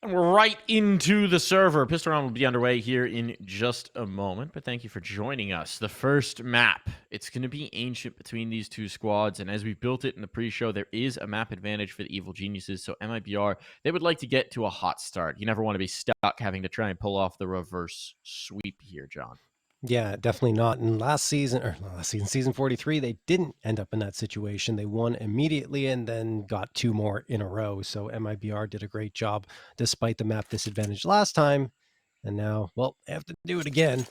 And we're right into the server. Pistol round will be underway here in just a moment, but thank you for joining us. The first map, it's going to be ancient between these two squads, and as we built it in the pre-show, there is a map advantage for the Evil Geniuses, so MIBR, they would like to get to a hot start. You never want to be stuck having to try and pull off the reverse sweep here, John. Yeah, definitely not. And season 43, they didn't end up in that situation. They won immediately and then got two more in a row. So MIBR did a great job despite the map disadvantage last time. And now, well, they have to do it again.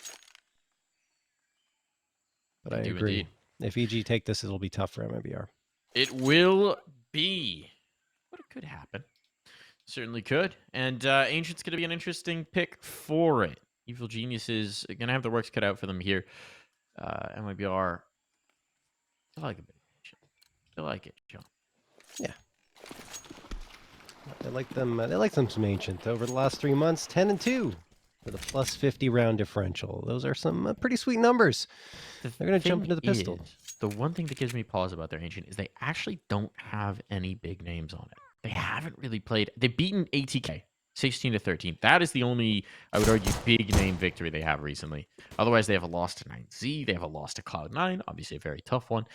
But I agree. Indeed. If EG take this, it'll be tough for MIBR. It will be. But it could happen. Certainly could. And Ancient's going to be an interesting pick for it. Evil Geniuses are going to have the works cut out for them here. MIBR. I like a bit. I like it, John. Yeah. They like them some Ancient. Over the last 3 months, 10-2 with a plus 50 round differential. Those are some pretty sweet numbers. They're going to jump into the pistol. The one thing that gives me pause about their Ancient is they actually don't have any big names on it. They haven't really played. They've beaten ATK 16-13. That is the only, I would argue, big name victory they have recently. Otherwise, they have a loss to 9Z. They have a loss to Cloud9. Obviously, a very tough one.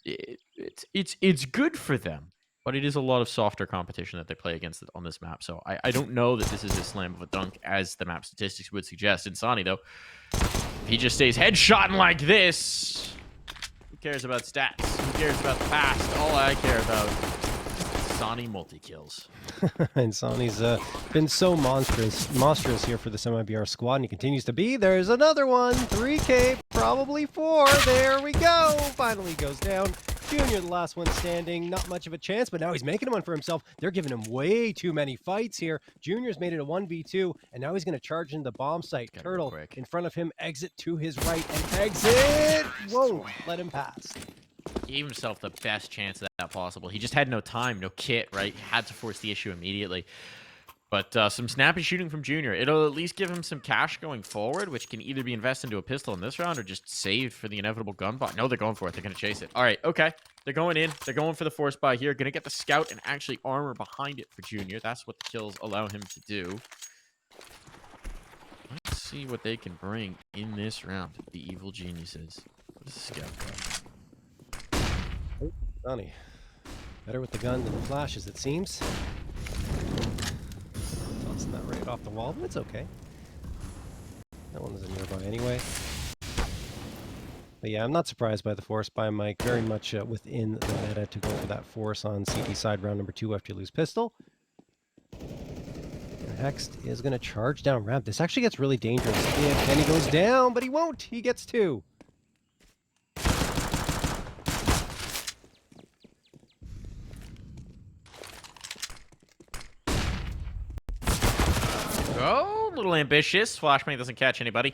It's good for them, but it is a lot of softer competition that they play against on this map. So I don't know that this is as slam of a dunk as the map statistics would suggest. Insani, though, if he just stays headshotting like this, who cares about stats? Who cares about the past? All I care about is Insani multi-kills. Insani's been so monstrous here for the MIBR squad, and he continues to be. There's another one. 3K, probably 4. There we go. Finally goes down. Junior, the last one standing. Not much of a chance, but now he's making one for himself. They're giving him way too many fights here. Junior's made it a 1v2, and now he's going to charge into the bomb site. Turtle in front of him, exit to his right, and exit won't let him pass. Gave himself the best chance of that possible. He just had no time, no kit, right? He had to force the issue immediately. But some snappy shooting from Junior. It'll at least give him some cash going forward, which can either be invested into a pistol in this round or just saved for the inevitable gun buy. No, they're going for it. They're going to chase it. All right, okay. They're going in. They're going for the force buy here. Going to get the scout and actually armor behind it for Junior. That's what the kills allow him to do. Let's see what they can bring in this round. The Evil Geniuses. What does the scout got? Oh, Donnie. Better with the gun than the flashes, it seems. Tossing that right off the wall, but it's okay. That one was nearby anyway. But yeah, I'm not surprised by the force by Mike. Very much within the meta to go for that force on CT side round number 2 after you lose pistol. And Hext is going to charge down ramp. This actually gets really dangerous. If Kenny goes down, but he won't. He gets 2. Oh, a little ambitious. Flashbang doesn't catch anybody.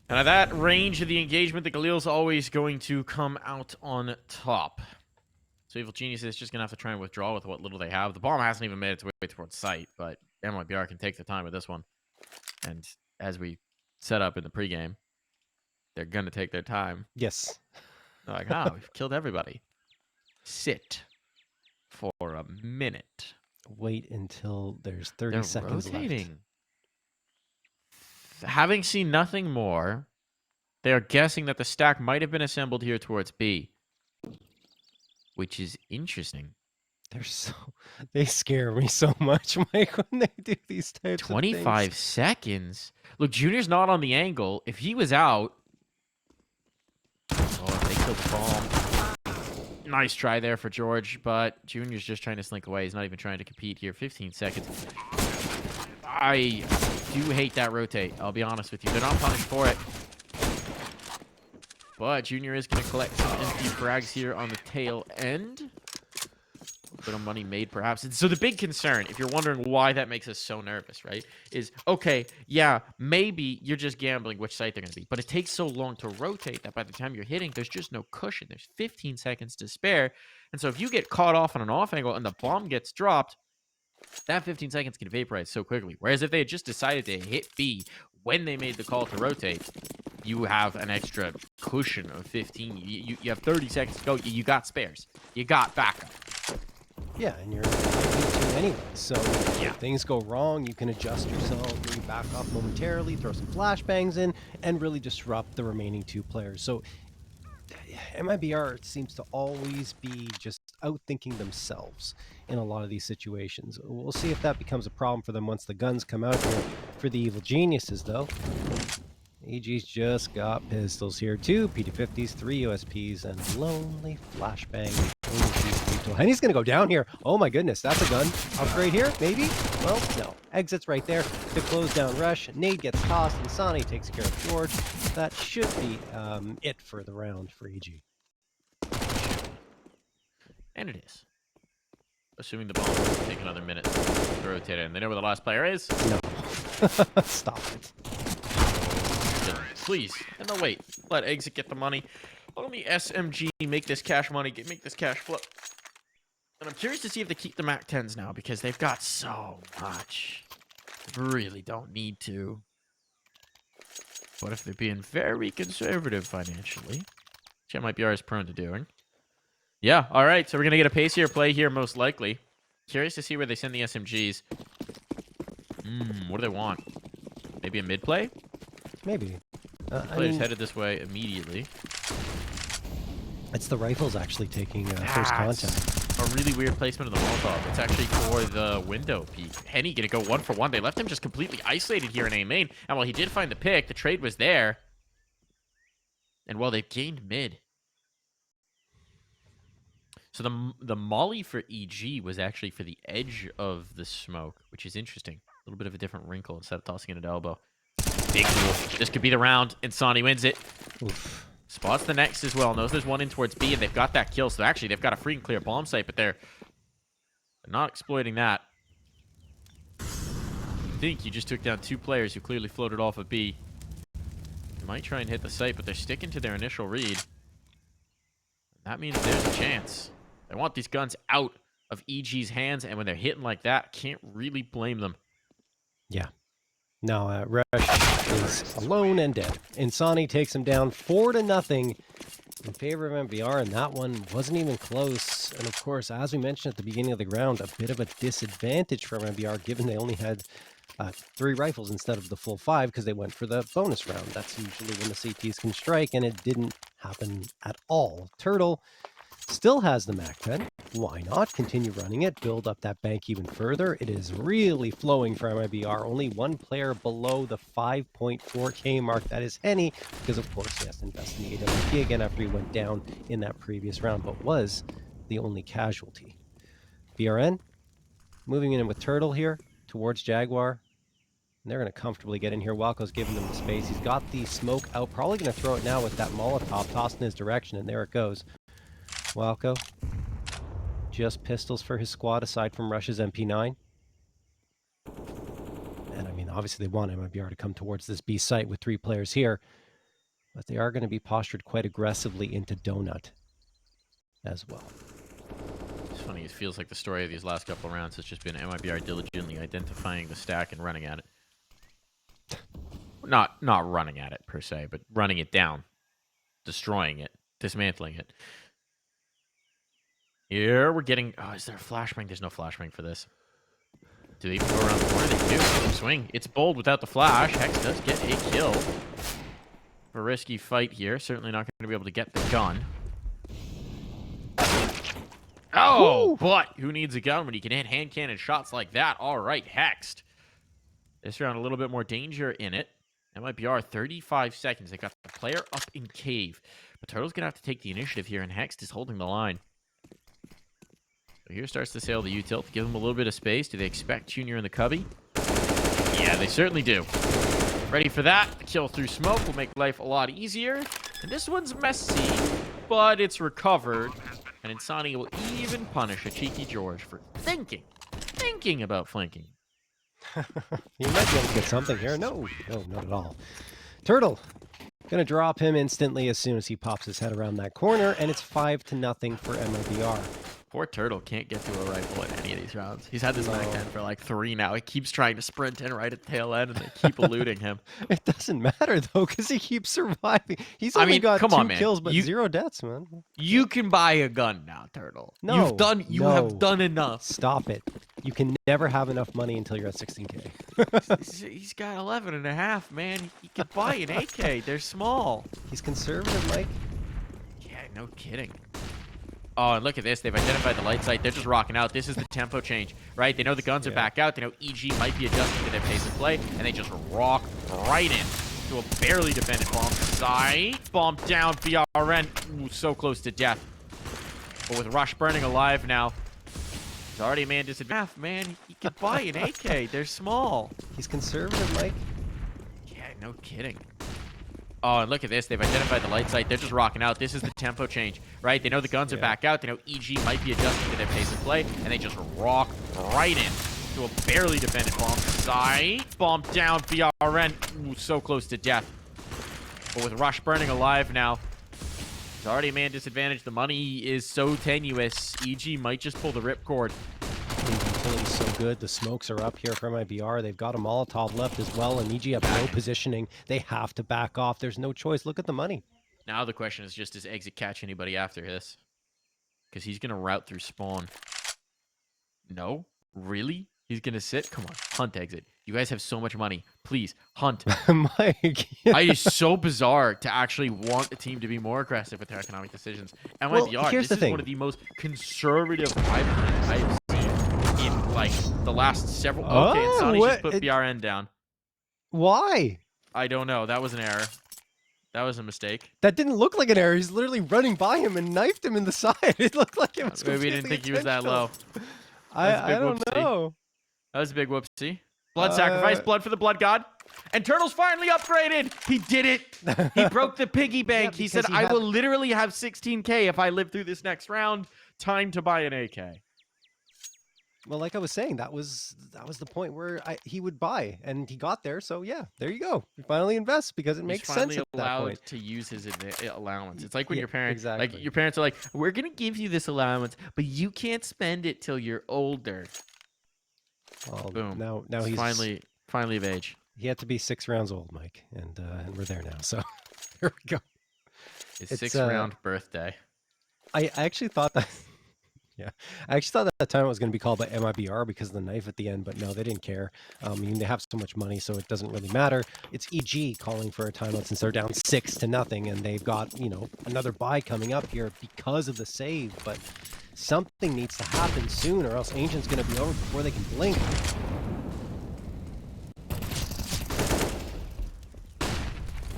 And at that range of the engagement, the Galil's always going to come out on top. So Evil Genius is just going to have to try and withdraw with what little they have. The bomb hasn't even made its way towards sight, but MIBR can take their time with this one. And as we set up in the pregame, they're going to take their time. Yes. They're like, we've killed everybody. Sit for a minute. Wait until there's 30 seconds rotating. left. Having seen nothing more, they are guessing that the stack might have been assembled here towards B, which is interesting. They scare me so much, Mike, when they do these types of 25 things. seconds. Look, Junior's not on the angle. If he was out, if they killed the bomb. Nice try there for George, but Junior's just trying to slink away. He's not even trying to compete here. 15 seconds. I do hate that rotate. I'll be honest with you. They're not punished for it. But Junior is going to collect some empty frags here on the tail end. A bit of money made, perhaps. And so the big concern, if you're wondering why that makes us so nervous, right, is, okay, yeah, maybe you're just gambling which site they're going to be. But it takes so long to rotate that by the time you're hitting, there's just no cushion. There's 15 seconds to spare. And so if you get caught off on an off angle and the bomb gets dropped, that 15 seconds can vaporize so quickly. Whereas if they had just decided to hit B when they made the call to rotate, you have an extra cushion of 15. You have 30 seconds to go. You got spares. You got backup. Yeah, and you're 2 anyway. So if things go wrong, you can adjust yourself, maybe back off momentarily, throw some flashbangs in, and really disrupt the remaining 2 players. So MIBR seems to always be just outthinking themselves in a lot of these situations. We'll see if that becomes a problem for them once the guns come out here for the Evil Geniuses, though. EG's just got pistols here too. P250s, 3 USPs, and lonely flashbang. And he's going to go down here. Oh my goodness, that's a gun. Upgrade here, maybe? Well, no. Exits right there to close down rush. Nade gets tossed, and Sonny takes care of George. That should be it for the round for EG. And it is. Assuming the ball will take another minute to rotate in. They know where the last player is? No. Stop it. Please. And no, wait. Let Exit get the money. Let me SMG make this cash money, make this cash flip. And I'm curious to see if they keep the MAC 10s now, because they've got so much. They really don't need to. What if they're being very conservative financially? Which MIBR is prone to doing. Yeah, all right. So we're going to get a pacier play here, most likely. Curious to see where they send the SMGs. What do they want? Maybe a mid play? Maybe. Players headed this way immediately. It's the rifles actually taking first contact. A really weird placement of the Molotov. It's actually for the window peek. Henny gonna go 1 for 1. They left him just completely isolated here in A main. And while he did find the pick, the trade was there. And well, they've gained mid. So the molly for EG was actually for the edge of the smoke, which is interesting. A little bit of a different wrinkle instead of tossing it at elbow. Big duel. This could be the round, and Sonny wins it. Oof. Spots the next as well. Knows there's one in towards B, and they've got that kill. So actually, they've got a free and clear bomb site, but they're not exploiting that. I think you just took down 2 players who clearly floated off of B. They might try and hit the site, but they're sticking to their initial read. That means there's a chance. They want these guns out of EG's hands, and when they're hitting like that, can't really blame them. Yeah. No, Rush is alone and dead. Insani takes him down 4-0 in favor of MBR, and that one wasn't even close. And of course, as we mentioned at the beginning of the round, a bit of a disadvantage for MBR, given they only had 3 rifles instead of the full 5, because they went for the bonus round. That's usually when the CTs can strike, and it didn't happen at all. Turtle still has the MAC 10. Why not? Continue running it, build up that bank even further. It is really flowing for MIBR. Only 1 player below the 5.4K mark. That is Henny, because of course he has to invest in the AWP again after he went down in that previous round, but was the only casualty. BRN moving in with Turtle here towards Jaguar. And they're going to comfortably get in here. Walco's giving them the space. He's got the smoke out. Probably going to throw it now with that Molotov tossed in his direction, and there it goes. Walco. Just pistols for his squad aside from Rush's MP9. And I mean, obviously they want MIBR to come towards this B site with 3 players here. But they are going to be postured quite aggressively into Donut as well. It's funny, it feels like the story of these last couple of rounds has just been MIBR diligently identifying the stack and running at it. Not running at it per se, but running it down. Destroying it. Dismantling it. Here we're getting... Oh, is there a flashbang? There's no flashbang for this. Do they even go around the corner? They do. Swing. It's bold without the flash. Hex does get a kill. A risky fight here. Certainly not going to be able to get the gun. Oh, but who needs a gun when you can hit hand cannon shots like that? All right, Hexed. This round a little bit more danger in it. MIBR 35 seconds. They got the player up in cave. But Turtle's going to have to take the initiative here, and Hexed is holding the line. So here starts to sail the util. Give them a little bit of space. Do they expect Junior in the cubby? Yeah, they certainly do. Ready for that. The kill through smoke will make life a lot easier. And this one's messy, but it's recovered. And Insani will even punish a cheeky George for thinking about flanking. You might be able to get something here. No, not at all. Turtle gonna drop him instantly as soon as he pops his head around that corner, and it's 5-0 for MIBR. Poor Turtle can't get to a rifle in any of these rounds. He's had this Mac 10 for like 3 now. He keeps trying to sprint in right at the tail end, and they keep eluding him. It doesn't matter, though, because he keeps surviving. He's I only mean, got come 2 on, man. kills, but 0 deaths, man. You can buy a gun now, Turtle. No, You have done enough. Stop it. You can never have enough money until you're at 16K. He's got 11 and a half, man. He could buy an AK. They're small. He's conservative, Mike. Yeah, no kidding. Oh, and look at this. They've identified the light site. They're just rocking out. This is the tempo change, right? They know the guns are back out. They know EG might be adjusting to their pace of play, and they just rock right in to a barely defended bomb site. Bomb down, BRN. Ooh, so close to death. But with Rush burning alive now, he's already a man disadvantaged. Man, he could buy an AK. They're small. He's conservative, Mike. Yeah, no kidding. Oh, and look at this. They've identified the light site. They're just rocking out. This is the tempo change, right? They know the guns are back out. They know EG might be adjusting to their pace of play, and they just rock right in to a barely defended bomb site. Bomb down, BRN. Ooh, so close to death. But with Rush burning alive now, he's already a man disadvantaged. The money is so tenuous. EG might just pull the ripcord. The utility's so good. The smokes are up here for MIBR. They've got a Molotov left as well, and EG have no positioning. They have to back off. There's no choice. Look at the money. Now the question is just, does Exit catch anybody after this? Because he's going to route through spawn. No? Really? He's going to sit? Come on. Hunt Exit. You guys have so much money. Please, hunt. Mike. It is so bizarre to actually want a team to be more aggressive with their economic decisions. MIBR, Well, here's this the is thing. one of the most conservative I've seen in, like, the last several... Okay, and Sonny just put BRN down. Why? I don't know. That was an error. That was a mistake. That didn't look like an error. He's literally running by him and knifed him in the side. It looked like it was Maybe we didn't think he was that low. I don't know. That was a big whoopsie. Blood sacrifice, blood for the blood god. And Turtle's finally upgraded. He did it. He broke the piggy bank. He said, I will literally have 16K if I live through this next round. Time to buy an AK. Well, like I was saying, that was the point where he would buy, and he got there. So yeah, there you go. You finally invest because it makes sense at that point. To use his allowance. It's like when your parents, exactly. like your parents are like, we're gonna give you this allowance, but you can't spend it till you're older. Well, Boom. Now he's finally of age. He had to be 6 rounds old, Mike, and we're there now. So here we go. His 6th round birthday. I actually thought that. Yeah, I actually thought that time it was going to be called by MIBR because of the knife at the end, but no, they didn't care. I mean, they have so much money, so it doesn't really matter. It's EG calling for a timeout since they're down 6-0, and they've got, another buy coming up here because of the save, but something needs to happen soon, or else Ancient's going to be over before they can blink.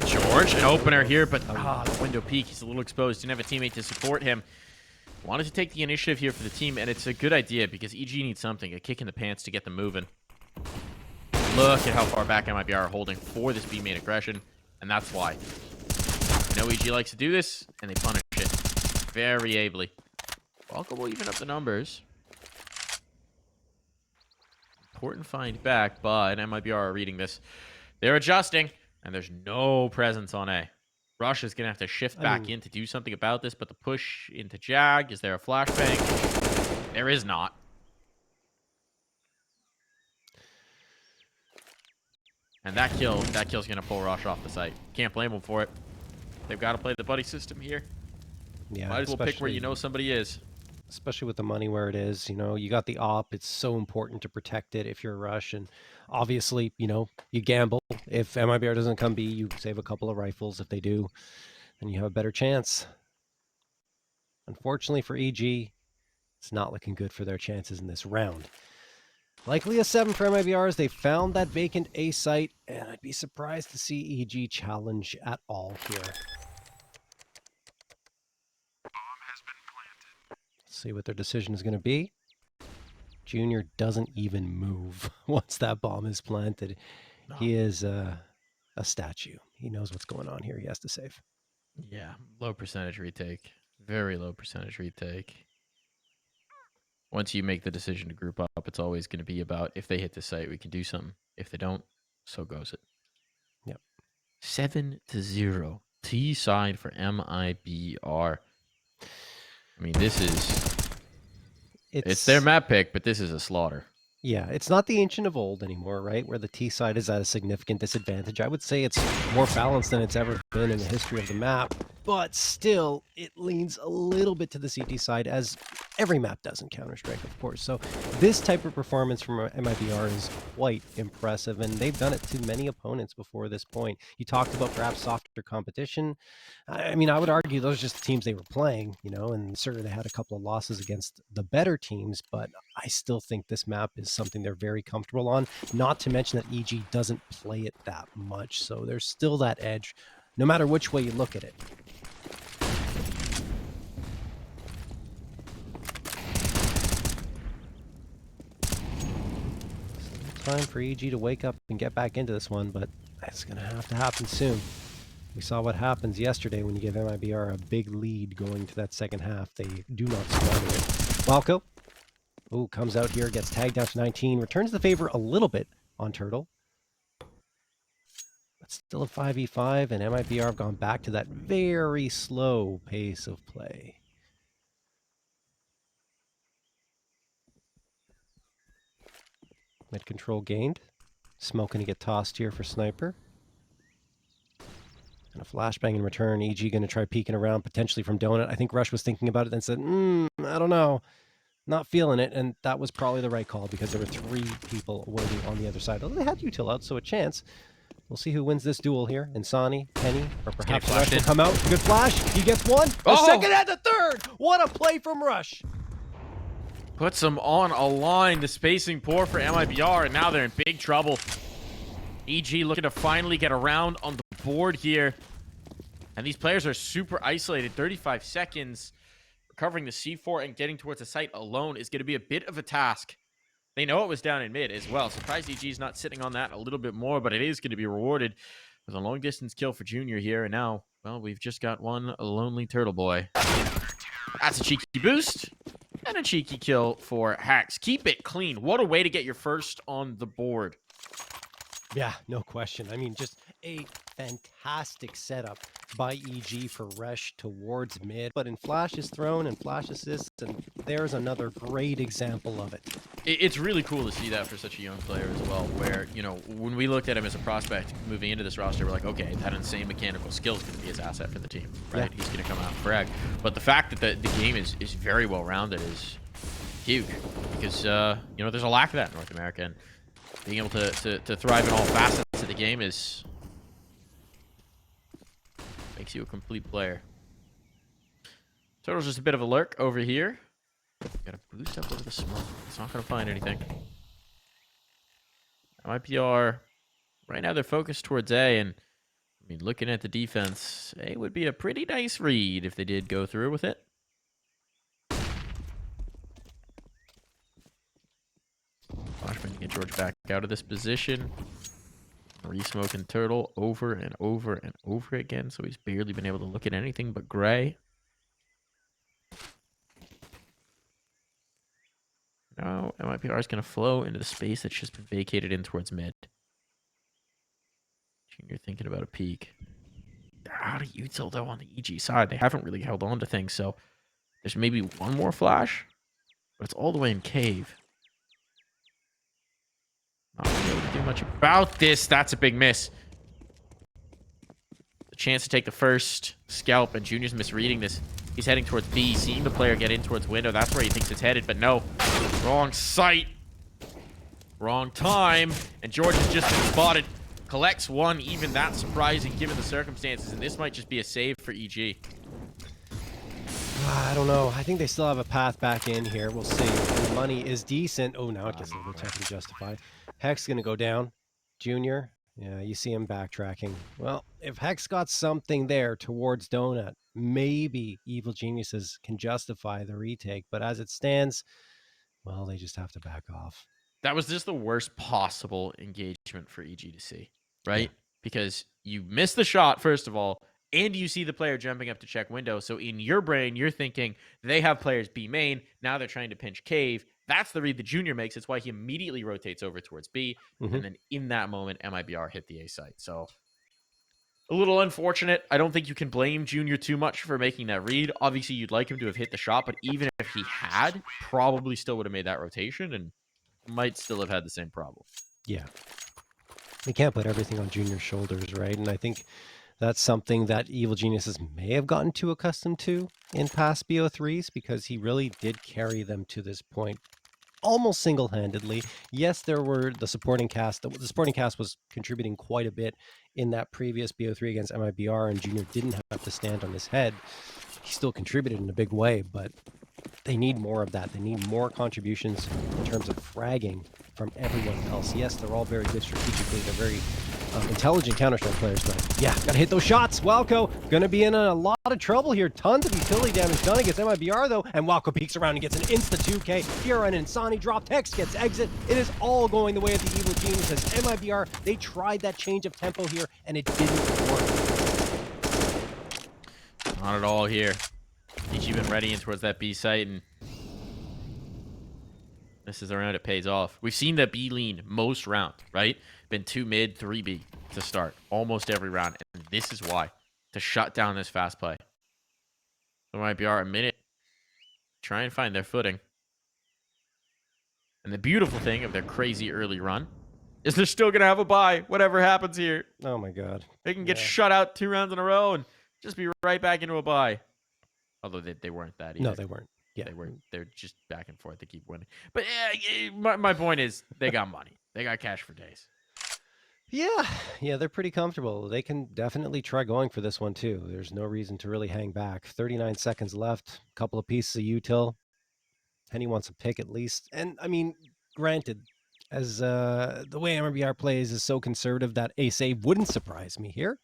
George, an opener here, but the window peak, he's a little exposed, didn't have a teammate to support him. Wanted to take the initiative here for the team, and it's a good idea because EG needs something, a kick in the pants to get them moving. Look at how far back MIBR are holding for this B-main aggression, and that's why. You know EG likes to do this, and they punish it very ably. Welcome will even up the numbers. Important find back, but MIBR are reading this. They're adjusting, and there's no presence on A. Rush is going to have to shift back in to do something about this, but the push into Jag, is there a flashbang? There is not. And that kill's going to pull Rush off the site. Can't blame them for it. They've got to play the buddy system here. Yeah, might as well pick where you know somebody is. Especially with the money where it is, you got the op. It's so important to protect it if you're Rush, and obviously, you gamble. If MIBR doesn't come B, you save a couple of rifles. If they do, then you have a better chance. Unfortunately for EG, it's not looking good for their chances in this round. Likely a 7 for MIBR as they found that vacant A site, and I'd be surprised to see EG challenge at all here. See what their decision is going to be. Junior doesn't even move once that bomb is planted. No. He is a statue. He knows what's going on here. He has to save. Yeah, low percentage retake. Very low percentage retake. Once you make the decision to group up, it's always going to be about if they hit the site, we can do something. If they don't, so goes it. Yep. 7-0. T side for MIBR. I mean, this is It's their map pick, but this is a slaughter. Yeah, it's not the ancient of old anymore, right? Where the T side is at a significant disadvantage. I would say it's more balanced than it's ever been in the history of the map, but still, it leans a little bit to the CT side, as every map does in Counter-Strike, of course. So this type of performance from MIBR is quite impressive, and they've done it to many opponents before this point. You talked about perhaps softer competition. I mean, I would argue those are just the teams they were playing, you know, and certainly they had a couple of losses against the better teams, but I still think this map is something they're very comfortable on, not to mention that EG doesn't play it that much, so there's still that edge, no matter which way you look at it. Time for EG to wake up and get back into this one, but it's going to have to happen soon. We saw what happens yesterday when you give MIBR a big lead going to that second half. They do not squander it. Walco. Oh, comes out here, gets tagged down to 19, returns the favor a little bit on Turtle. But still a 5v5, and MIBR have gone back to that very slow pace of play. Mid control gained. Smoke going to get tossed here for Sniper. And a flashbang in return. EG going to try peeking around, potentially from Donut. I think Rush was thinking about it and said, I don't know. Not feeling it, and that was probably the right call because there were 3 people waiting on the other side. Although they had Util out, so a chance. We'll see who wins this duel here. Insani, Penny, or perhaps Rush will come out. Good flash. He gets one. The second and the third. What a play from Rush. Puts them on a line. The spacing poor for MIBR, and now they're in big trouble. EG looking to finally get around on the board here. And these players are super isolated. 35 seconds. Recovering the C4 and getting towards the site alone is going to be a bit of a task. They know it was down in mid as well. Surprised EG's not sitting on that a little bit more, but it is going to be rewarded with a long-distance kill for Junior here. And now, well, we've just got one lonely Turtle Boy. That's a cheeky boost and a cheeky kill for Hacks. Keep it clean. What a way to get your first on the board. Yeah, no question. I mean, just a fantastic setup by EG for Rush towards mid. But in flash is thrown and flash assists, and there's another great example of it. It's really cool to see that for such a young player as well, where, you know, when we looked at him as a prospect moving into this roster, we're like, okay, that insane mechanical skill is going to be his asset for the team, right? Yeah. He's going to come out and frag. But the fact that the game is very well-rounded is huge because, you know, there's a lack of that in North America, and being able to thrive in all facets of the game makes you a complete player. Turtle's just a bit of a lurk over here. Got to boost up over the smoke. It's not going to find anything. MIBR, right now they're focused towards A, and I mean, looking at the defense, A would be a pretty nice read if they did go through with it. Flashbang to get George back out of this position. Re-smoking Turtle over and over and over again, so he's barely been able to look at anything but gray. Now MIBR is going to flow into the space that's just been vacated in towards mid. Junior thinking about a peek. They're out of util though on the EG side. They haven't really held on to things, so there's maybe one more flash, but it's all the way in cave. Not going to be able to do much about this. That's a big miss. The chance to take the first scalp, and Junior's misreading this. He's heading towards B, seeing the player get in towards window. That's where he thinks it's headed, but no. Wrong site. Wrong time. And George has just been spotted. Collects one, even that surprising given the circumstances, and this might just be a save for EG. I don't know. I think they still have a path back in here. We'll see. The money is decent. Oh, now it gets a little technically justified. Hex going to go down. Junior. Yeah, you see him backtracking. Well, if Hex got something there towards Donut, maybe Evil Geniuses can justify the retake. But as it stands, well, they just have to back off. That was just the worst possible engagement for EG to see, right? Yeah. Because you miss the shot, first of all, and you see the player jumping up to check window. So in your brain, you're thinking they have players B main. Now they're trying to pinch cave. That's the read the Junior makes. It's why he immediately rotates over towards B. And then in that moment, MIBR hit the A site. So A little unfortunate. I don't think you can blame Junior too much for making that read. Obviously, you'd like him to have hit the shot, but even if he had, probably still would have made that rotation and might still have had the same problem. Yeah. We can't put everything on Junior's shoulders, right? And I think that's something that Evil Geniuses may have gotten too accustomed to in past BO3s, because he really did carry them to this point almost single-handedly. Yes, there were the supporting cast. The supporting cast was contributing quite a bit in that previous BO3 against MIBR, and Junior didn't have to stand on his head. He still contributed in a big way, but they need more of that. They need more contributions in terms of fragging from everyone else. Yes, they're all very good strategically. They're very intelligent Counter-Strike players, but yeah, gotta hit those shots. Walco gonna be in a lot of trouble here. Tons of utility damage done against MIBR though, and Walco peeks around and gets an insta 2K. Here an Insani drop, Tex gets exit. It is all going the way of the Evil Geniuses. MIBR, they tried that change of tempo here, and it didn't work. Not at all here. EG been ready in towards that B site, and this is the round it pays off. We've seen that B lean most round, right? Been 2 mid, 3 B to start almost every round, and this is why. To shut down this fast play. So MIBR a minute. Try and find their footing. And the beautiful thing of their crazy early run is they're still going to have a bye, whatever happens here. Oh my god. They can get shut out 2 rounds in a row and just be right back into a bye. Although they weren't that either. No, they weren't. Yeah, they were. They're just back and forth. They keep winning. But my point is, they got money. They got cash for days. Yeah, they're pretty comfortable. They can definitely try going for this one too. There's no reason to really hang back. 39 seconds left. A couple of pieces of util. Henny wants a pick at least. And I mean, granted, as the way MIBR plays is so conservative that a save wouldn't surprise me here.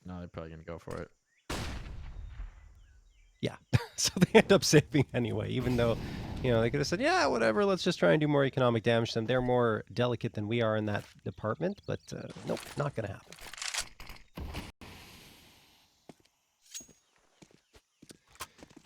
No, they're probably gonna go for it. Yeah, so they end up saving anyway, even though, you know, they could have said, yeah, whatever, let's just try and do more economic damage to them. They're more delicate than we are in that department, but nope, not going to happen.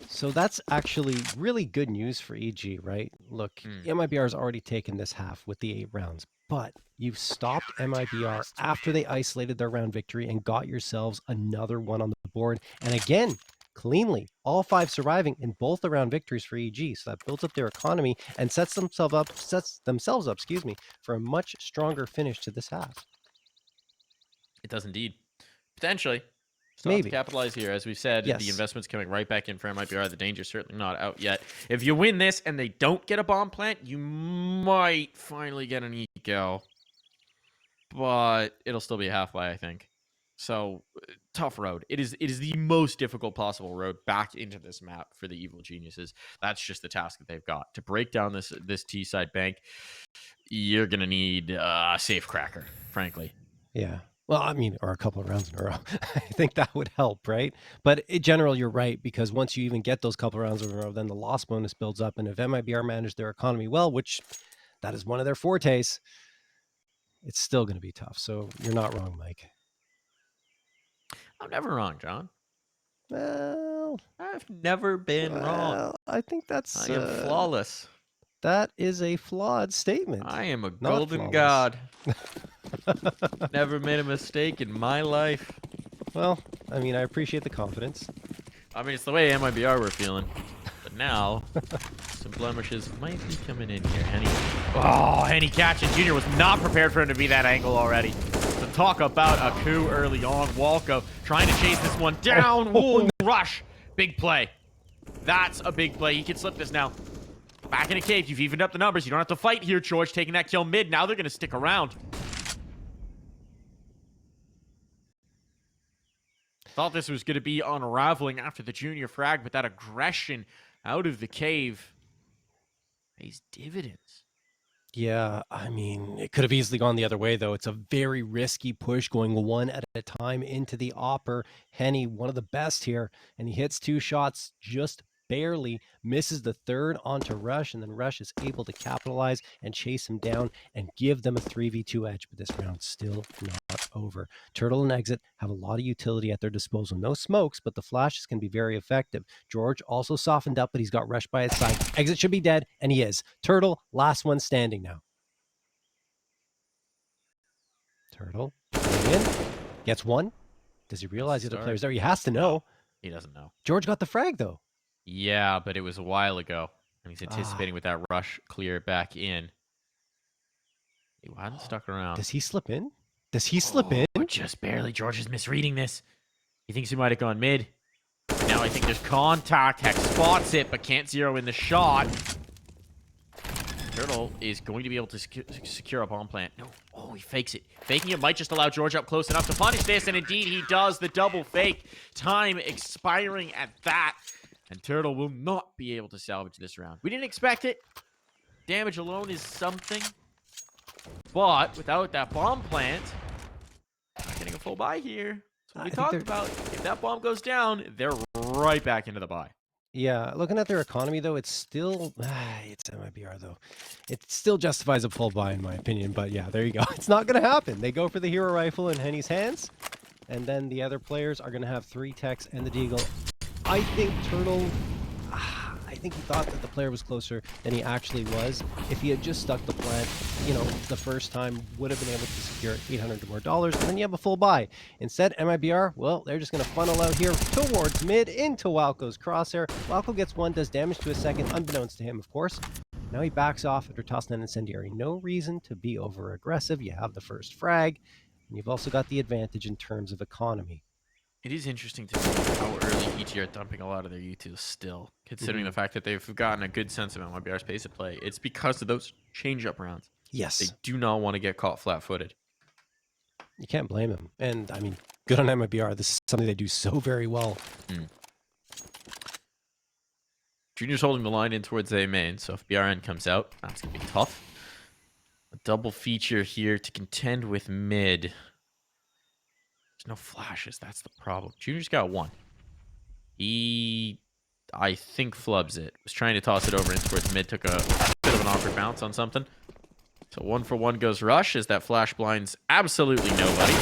So that's actually really good news for EG, right? Look, MIBR has already taken this half with the 8 rounds, but you've stopped MIBR after they isolated their round victory and got yourselves another one on the board. And again, cleanly, all 5 surviving in both the round victories for EG. So that builds up their economy and sets themselves up, for a much stronger finish to this half. It does indeed. Potentially. Maybe. Capitalize here. As we've said, Yes. The investment's coming right back in for MIBR. The danger's certainly not out yet. If you win this and they don't get a bomb plant, you might finally get an eco. But it'll still be a half buy, I think. So, tough road. It is the most difficult possible road back into this map for the Evil Geniuses. That's just the task that they've got. To break down this T-side bank, you're going to need a safe cracker, frankly. Yeah. Well, I mean, or a couple of rounds in a row. I think that would help, right? But in general, you're right, because once you even get those couple of rounds in a row, then the loss bonus builds up. And if MIBR managed their economy well, which that is one of their fortes, it's still going to be tough. So you're not wrong, Mike. I'm never wrong, John. Well, I've never been wrong. I think that's... I am flawless. That is a flawed statement. I am a golden god. Never made a mistake in my life. Well, I mean, I appreciate the confidence. I mean, it's the way MIBR we're feeling. But now, some blemishes might be coming in here. Henny catching. Junior was not prepared for him to be that angle already. So talk about a coup early on. Walco trying to chase this one down. Ooh, rush. Big play. That's a big play. He can slip this now. Back in a cave. You've evened up the numbers. You don't have to fight here, George. Taking that kill mid. Now they're going to stick around. Thought this was going to be unraveling after the Junior frag, but that aggression out of the cave pays dividends. Yeah, I mean, it could have easily gone the other way, though. It's a very risky push going one at a time into the Opper. Henny, one of the best here, and he hits 2 shots just barely, misses the third onto Rush, and then Rush is able to capitalize and chase him down and give them a 3v2 edge, but this round's still not over. Turtle and Exit have a lot of utility at their disposal. No smokes, but the flashes can be very effective. George also softened up, but he's got Rush by his side. Exit should be dead, and he is. Turtle, last one standing now. Turtle, in, gets one, Does he realize the other Start. player's there? He has to know. He doesn't know. George got the frag, though. Yeah, but it was a while ago. And he's anticipating with that rush clear back in. He hadn't stuck around. Does he slip in? Does he slip in? Just barely. George is misreading this. He thinks he might have gone mid. Now I think there's contact. Hex spots it, but can't zero in the shot. Turtle is going to be able to secure a bomb plant. No. Oh, he fakes it. Faking it might just allow George up close enough to punish this, and indeed he does. The double fake. Time expiring at that. And Turtle will not be able to salvage this round. We didn't expect it. Damage alone is something. But without that bomb plant, not getting a full buy here. So we talked about, if that bomb goes down, they're right back into the buy. Yeah, looking at their economy, though, it's still... it's MIBR, though. It still justifies a full buy, in my opinion. But yeah, there you go. It's not going to happen. They go for the hero rifle in Henny's hands. And then the other players are going to have 3 techs and the deagle. I think Turtle... I think he thought that the player was closer than he actually was. If he had just stuck the plant, you know, the first time, would have been able to secure $800 more, and then you have a full buy. Instead, MIBR, well, they're just going to funnel out here towards mid into Walco's crosshair. Walco gets one, does damage to a second, unbeknownst to him, of course. Now he backs off after tossing an incendiary. No reason to be over-aggressive. You have the first frag, and you've also got the advantage in terms of economy. It is interesting to see how early EG are dumping a lot of their U2s still, considering the fact that they've gotten a good sense of MIBR's pace of play. It's because of those change-up rounds. Yes. They do not want to get caught flat-footed. You can't blame them. And, I mean, good on MIBR. This is something they do so very well. Junior's holding the line in towards A main, so if BRN comes out, that's going to be tough. A double feature here to contend with mid. There's no flashes. That's the problem. Junior's got one. He, I think, flubs it. Was trying to toss it over in towards mid. Took a bit of an awkward bounce on something. So 1 for 1 goes Rush as that flash blinds absolutely nobody.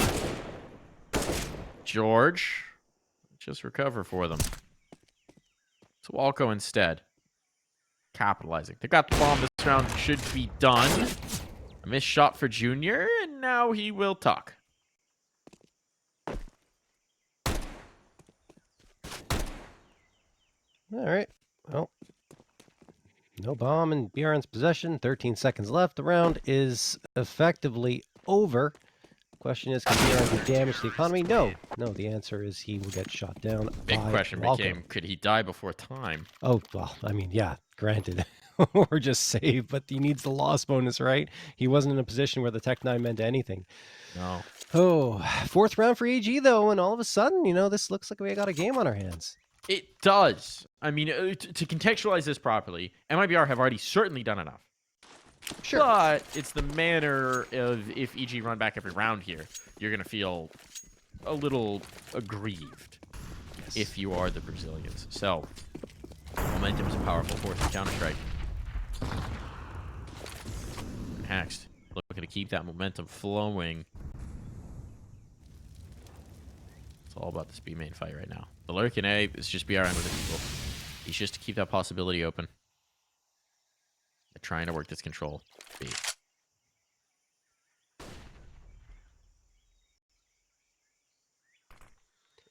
George, just recover for them. So Walco instead. Capitalizing. They got the bomb. This round should be done. A missed shot for Junior, and now he will tuck. All right. Well, no bomb in BRN's possession. 13 seconds left. The round is effectively over. Question is, can BRN do damage to the economy? No. No, the answer is he will get shot down. Big question became, could he die before time? Oh, well, I mean, yeah, granted. Or just save, but he needs the loss bonus, right? He wasn't in a position where the Tech 9 meant anything. No. Oh, 4th round for EG, though, and all of a sudden, you know, this looks like we got a game on our hands. It does. I mean, to contextualize this properly, MIBR have already certainly done enough. Sure. But it's the manner of if EG run back every round here, you're going to feel a little aggrieved if you are the Brazilians. So, momentum is a powerful force in Counter-Strike. Next, looking to keep that momentum flowing. It's all about this B main fight right now. The lurk in A is just BRN with a eagle. He's just to keep that possibility open. They're trying to work this control. B. I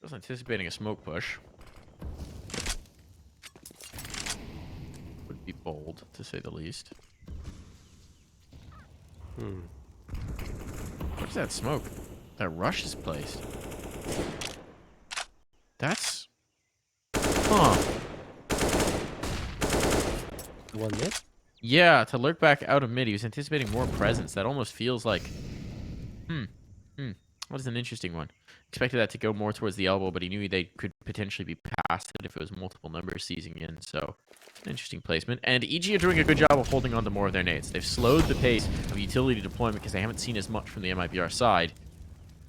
was anticipating a smoke push. Would be bold, to say the least. Where's that smoke? That rush is placed. That's... Huh. The one mid? Yeah, to lurk back out of mid, he was anticipating more presence. That almost feels like... What is an interesting one? Expected that to go more towards the elbow, but he knew they could potentially be past it if it was multiple numbers seizing in, so... An interesting placement. And EG are doing a good job of holding on to more of their nades. They've slowed the pace of utility deployment because they haven't seen as much from the MIBR side.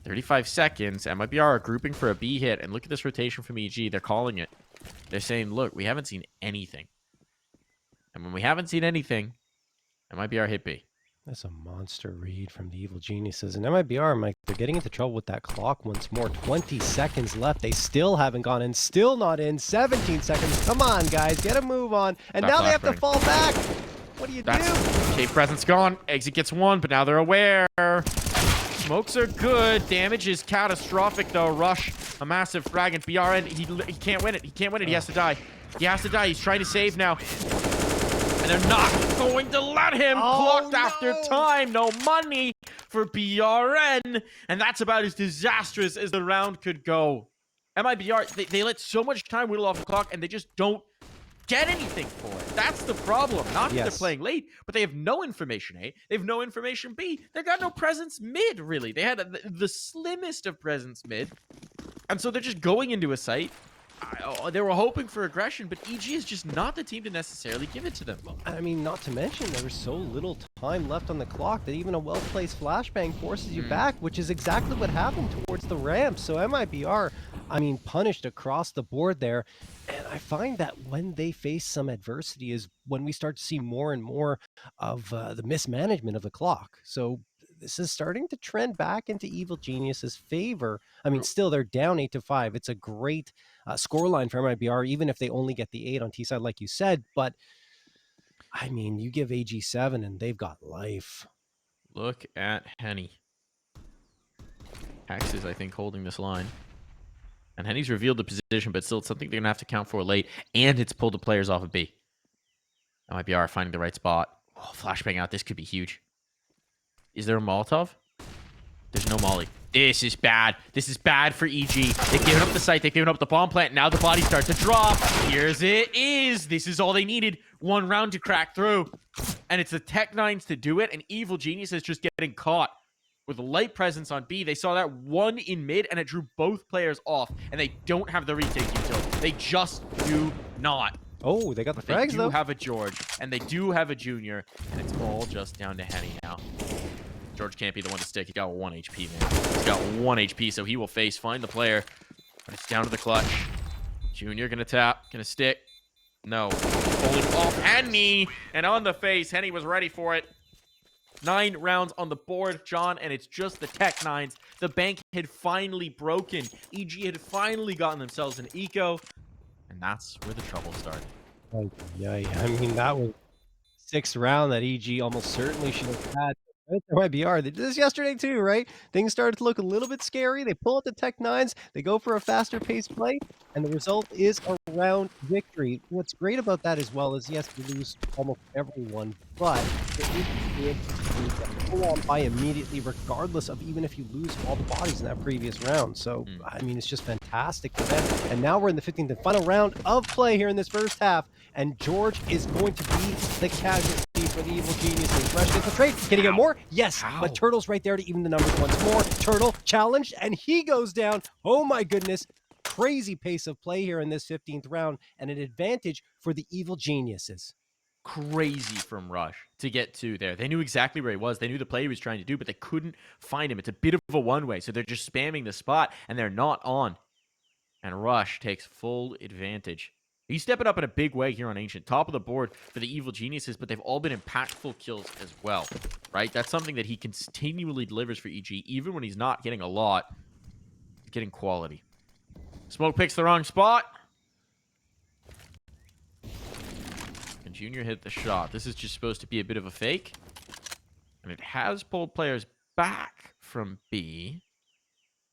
35 seconds. MIBR are grouping for a B hit. And look at this rotation from EG. They're calling it. They're saying, look, we haven't seen anything. And when we haven't seen anything, MIBR hit B. That's a monster read from the evil geniuses. And MIBR, Mike, they're getting into trouble with that clock once more. 20 seconds left. They still haven't gone in. Still not in. 17 seconds. Come on, guys. Get a move on. And now they have to fall back. What do you do? Cave presence gone. Exit gets one, but now they're aware. Smokes are good. Damage is catastrophic, though. Rush, a massive frag, and BRN, he can't win it. He can't win it. He has to die. He has to die. He's trying to save now. And they're not going to let him. Clocked after time. No money for BRN. And that's about as disastrous as the round could go. MIBR, they let so much time whittle off the clock, and they just don't get anything for it. That's the problem. Not that they're playing late, but they have no information A. They have no information B. They've got no presence mid, really. They had the slimmest of presence mid. And so they're just going into a site. They were hoping for aggression, but EG is just not the team to necessarily give it to them. I mean, not to mention, there was so little time left on the clock that even a well-placed flashbang forces you back, which is exactly what happened towards the ramp. So MIBR, I mean, punished across the board there. And I find that when they face some adversity is when we start to see more and more of the mismanagement of the clock. So this is starting to trend back into Evil Genius's favor. I mean, still, they're down 8-5. It's a great scoreline for MIBR, even if they only get the 8 on T-side, like you said. But, I mean, you give AG 7, and they've got life. Look at Henny. Hex is, I think, holding this line. And Henny's revealed the position, but still, it's something they're going to have to count for late. And it's pulled the players off of B. MIBR finding the right spot. Oh, flashbang out. This could be huge. Is there a Molotov? There's no molly. This is bad. This is bad for EG. They've given up the site. They've given up the bomb plant. Now the bodies start to drop. Here's it is. This is all they needed. One round to crack through. And it's the Tech-9s to do it. And Evil Genius is just getting caught with a light presence on B. They saw that one in mid, and it drew both players off. And they don't have the retake utility. They just do not. Oh, they got the frags, though. They do have a George, and they do have a Junior. And it's all just down to Henny now. George can't be the one to stick. He got 1 HP, man. He's got 1 HP, so he will find the player. But it's down to the clutch. Junior gonna tap, gonna stick. No. Pulling off Henny, and on the face. Henny was ready for it. 9 rounds on the board, John, and it's just the Tech-9s. The bank had finally broken. EG had finally gotten themselves an eco, and that's where the trouble started. Oh, yeah. I mean, that was 6th round that EG almost certainly should have had. MIBR. They did this yesterday too, right? Things started to look a little bit scary. They pull out the Tech-9s. They go for a faster paced play, and the result is a round victory. What's great about that as well is, yes, we lose almost everyone, but it is to go on by immediately, regardless of even if you lose all the bodies in that previous round. So, I mean, it's just fantastic for them. And now we're in the 15th and final round of play here in this first half, and George is going to be the casualty for the Evil Genius. And Fresh gets the trade. Can he get more? Yes, but Turtle's right there to even the numbers once more. Turtle challenged, and he goes down. Oh my goodness. Crazy pace of play here in this 15th round, and an advantage for the Evil Geniuses. Crazy from Rush to get to there. They knew exactly where he was. They knew the play he was trying to do, but they couldn't find him. It's a bit of a one-way, so they're just spamming the spot, and they're not on. And Rush takes full advantage. He's stepping up in a big way here on Ancient. Top of the board for the Evil Geniuses, but they've all been impactful kills as well, right? That's something that he continually delivers for EG, even when he's not getting a lot. He's getting quality. Smoke picks the wrong spot. And Junior hit the shot. This is just supposed to be a bit of a fake. And it has pulled players back from B.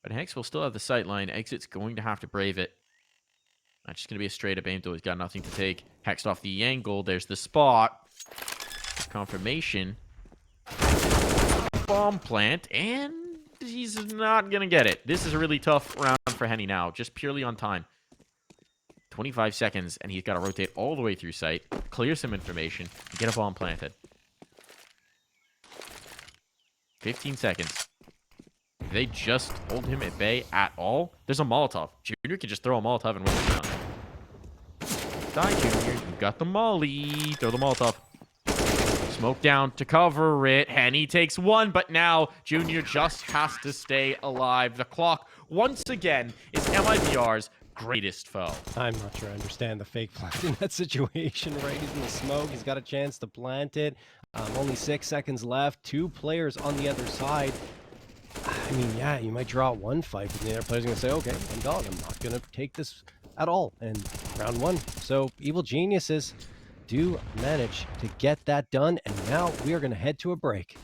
But Hex will still have the sight line. Exit's going to have to brave it. That's just going to be a straight-up aim, though. He's got nothing to take. Hexed off the angle. There's the spot. Confirmation. Bomb plant. And he's not going to get it. This is a really tough round for Henny now. Just purely on time. 25 seconds, and he's got to rotate all the way through sight. Clear some information. And get a bomb planted. 15 seconds. They just hold him at bay at all. There's a Molotov. Junior can just throw a Molotov and win the round. Die, Junior. You got the molly. Throw the Molotov. Smoke down to cover it. Henny takes 1, but now Junior just has to stay alive. The clock, once again, is MIBR's greatest foe. I'm not sure I understand the fake plant in that situation, right? He's in the smoke. He's got a chance to plant it. Only 6 seconds left. 2 players on the other side. I mean, yeah, you might draw one fight, but the other player's going to say, okay, I'm done. I'm not going to take this at all. And round 1. So Evil Geniuses do manage to get that done. And now we are going to head to a break.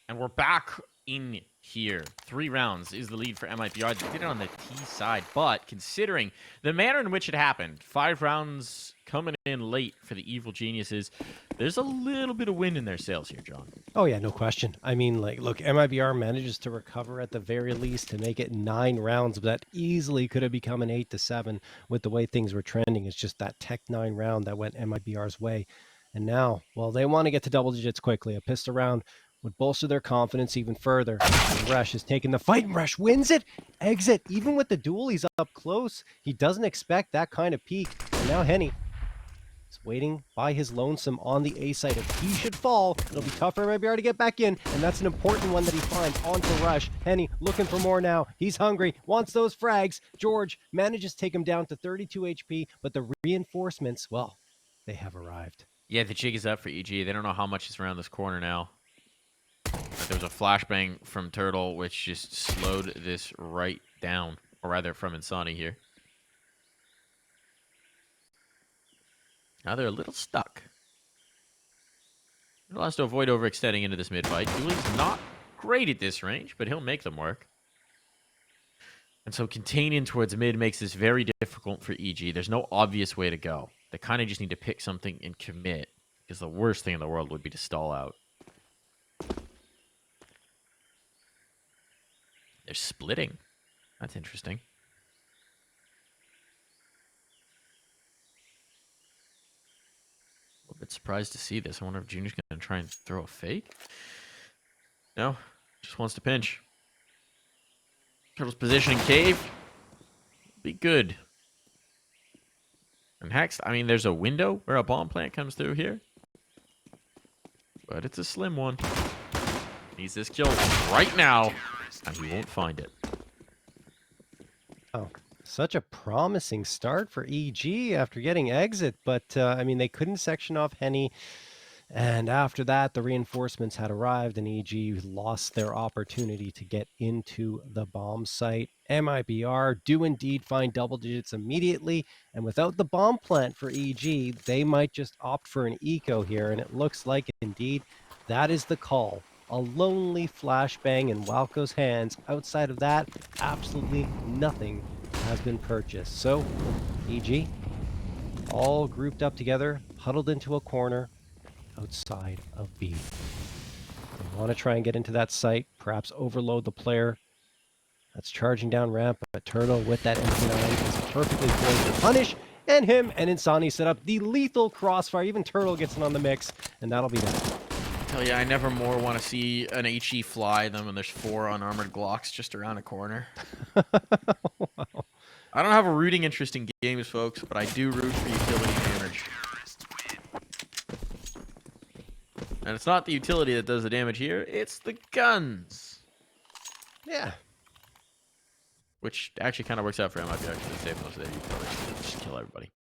And we're back in here. 3 rounds is the lead for MIBR. They did it on the T side, but considering the manner in which it happened, 5 rounds coming in late for the Evil Geniuses, there's a little bit of wind in their sails here, John. Oh, yeah, no question. I mean, like, look, MIBR manages to recover at the very least to make it 9 rounds, but that easily could have become an 8-7 with the way things were trending. It's just that Tech 9 round that went MIBR's way. And now, well, they want to get to double digits quickly. A pistol round would bolster their confidence even further. And Rush is taking the fight, and Rush wins it. Exit, even with the duel, he's up close. He doesn't expect that kind of peak. And now Henny is waiting by his lonesome on the A site. If he should fall, it'll be tough for MIBR to get back in, and that's an important one that he finds onto Rush. Henny looking for more now. He's hungry, wants those frags. George manages to take him down to 32 HP, but the reinforcements, well, they have arrived. Yeah, the jig is up for EG. They don't know how much is around this corner now. There was a flashbang from Turtle, which just slowed this right down. Or rather, from Insani here. Now they're a little stuck. Turtle has to avoid overextending into this mid-fight. Dooley's not great at this range, but he'll make them work. And so containing towards mid makes this very difficult for EG. There's no obvious way to go. They kind of just need to pick something and commit. Because the worst thing in the world would be to stall out. They're splitting. That's interesting. A little bit surprised to see this. I wonder if Junior's going to try and throw a fake. No. Just wants to pinch. Turtle's positioning cave. Be good. And Hex, I mean, there's a window where a bomb plant comes through here. But it's a slim one. Needs this kill right now. And he won't find it. Oh, such a promising start for EG after getting exit. But, I mean, they couldn't section off Henny. And after that, the reinforcements had arrived, and EG lost their opportunity to get into the bomb site. MIBR do indeed find double digits immediately, and without the bomb plant for EG, they might just opt for an eco here, and it looks like indeed that is the call. A lonely flashbang in Walco's hands. Outside of that, absolutely nothing has been purchased. So, EG, all grouped up together, huddled into a corner, outside of B. They want to try and get into that site, perhaps overload the player that's charging down ramp, but Turtle with that MP9 is perfectly poised to punish, and him and Insani set up the lethal crossfire. Even Turtle gets in on the mix, and that'll be that. Tell you, I never more want to see an HE fly than when there's 4 unarmored Glocks just around a corner. Wow. I don't have a rooting interest in games, folks, but I do root for utility damage. And it's not the utility that does the damage here, it's the guns. Yeah. Which actually kind of works out for MIBR because they save most of their utility. Just kill everybody.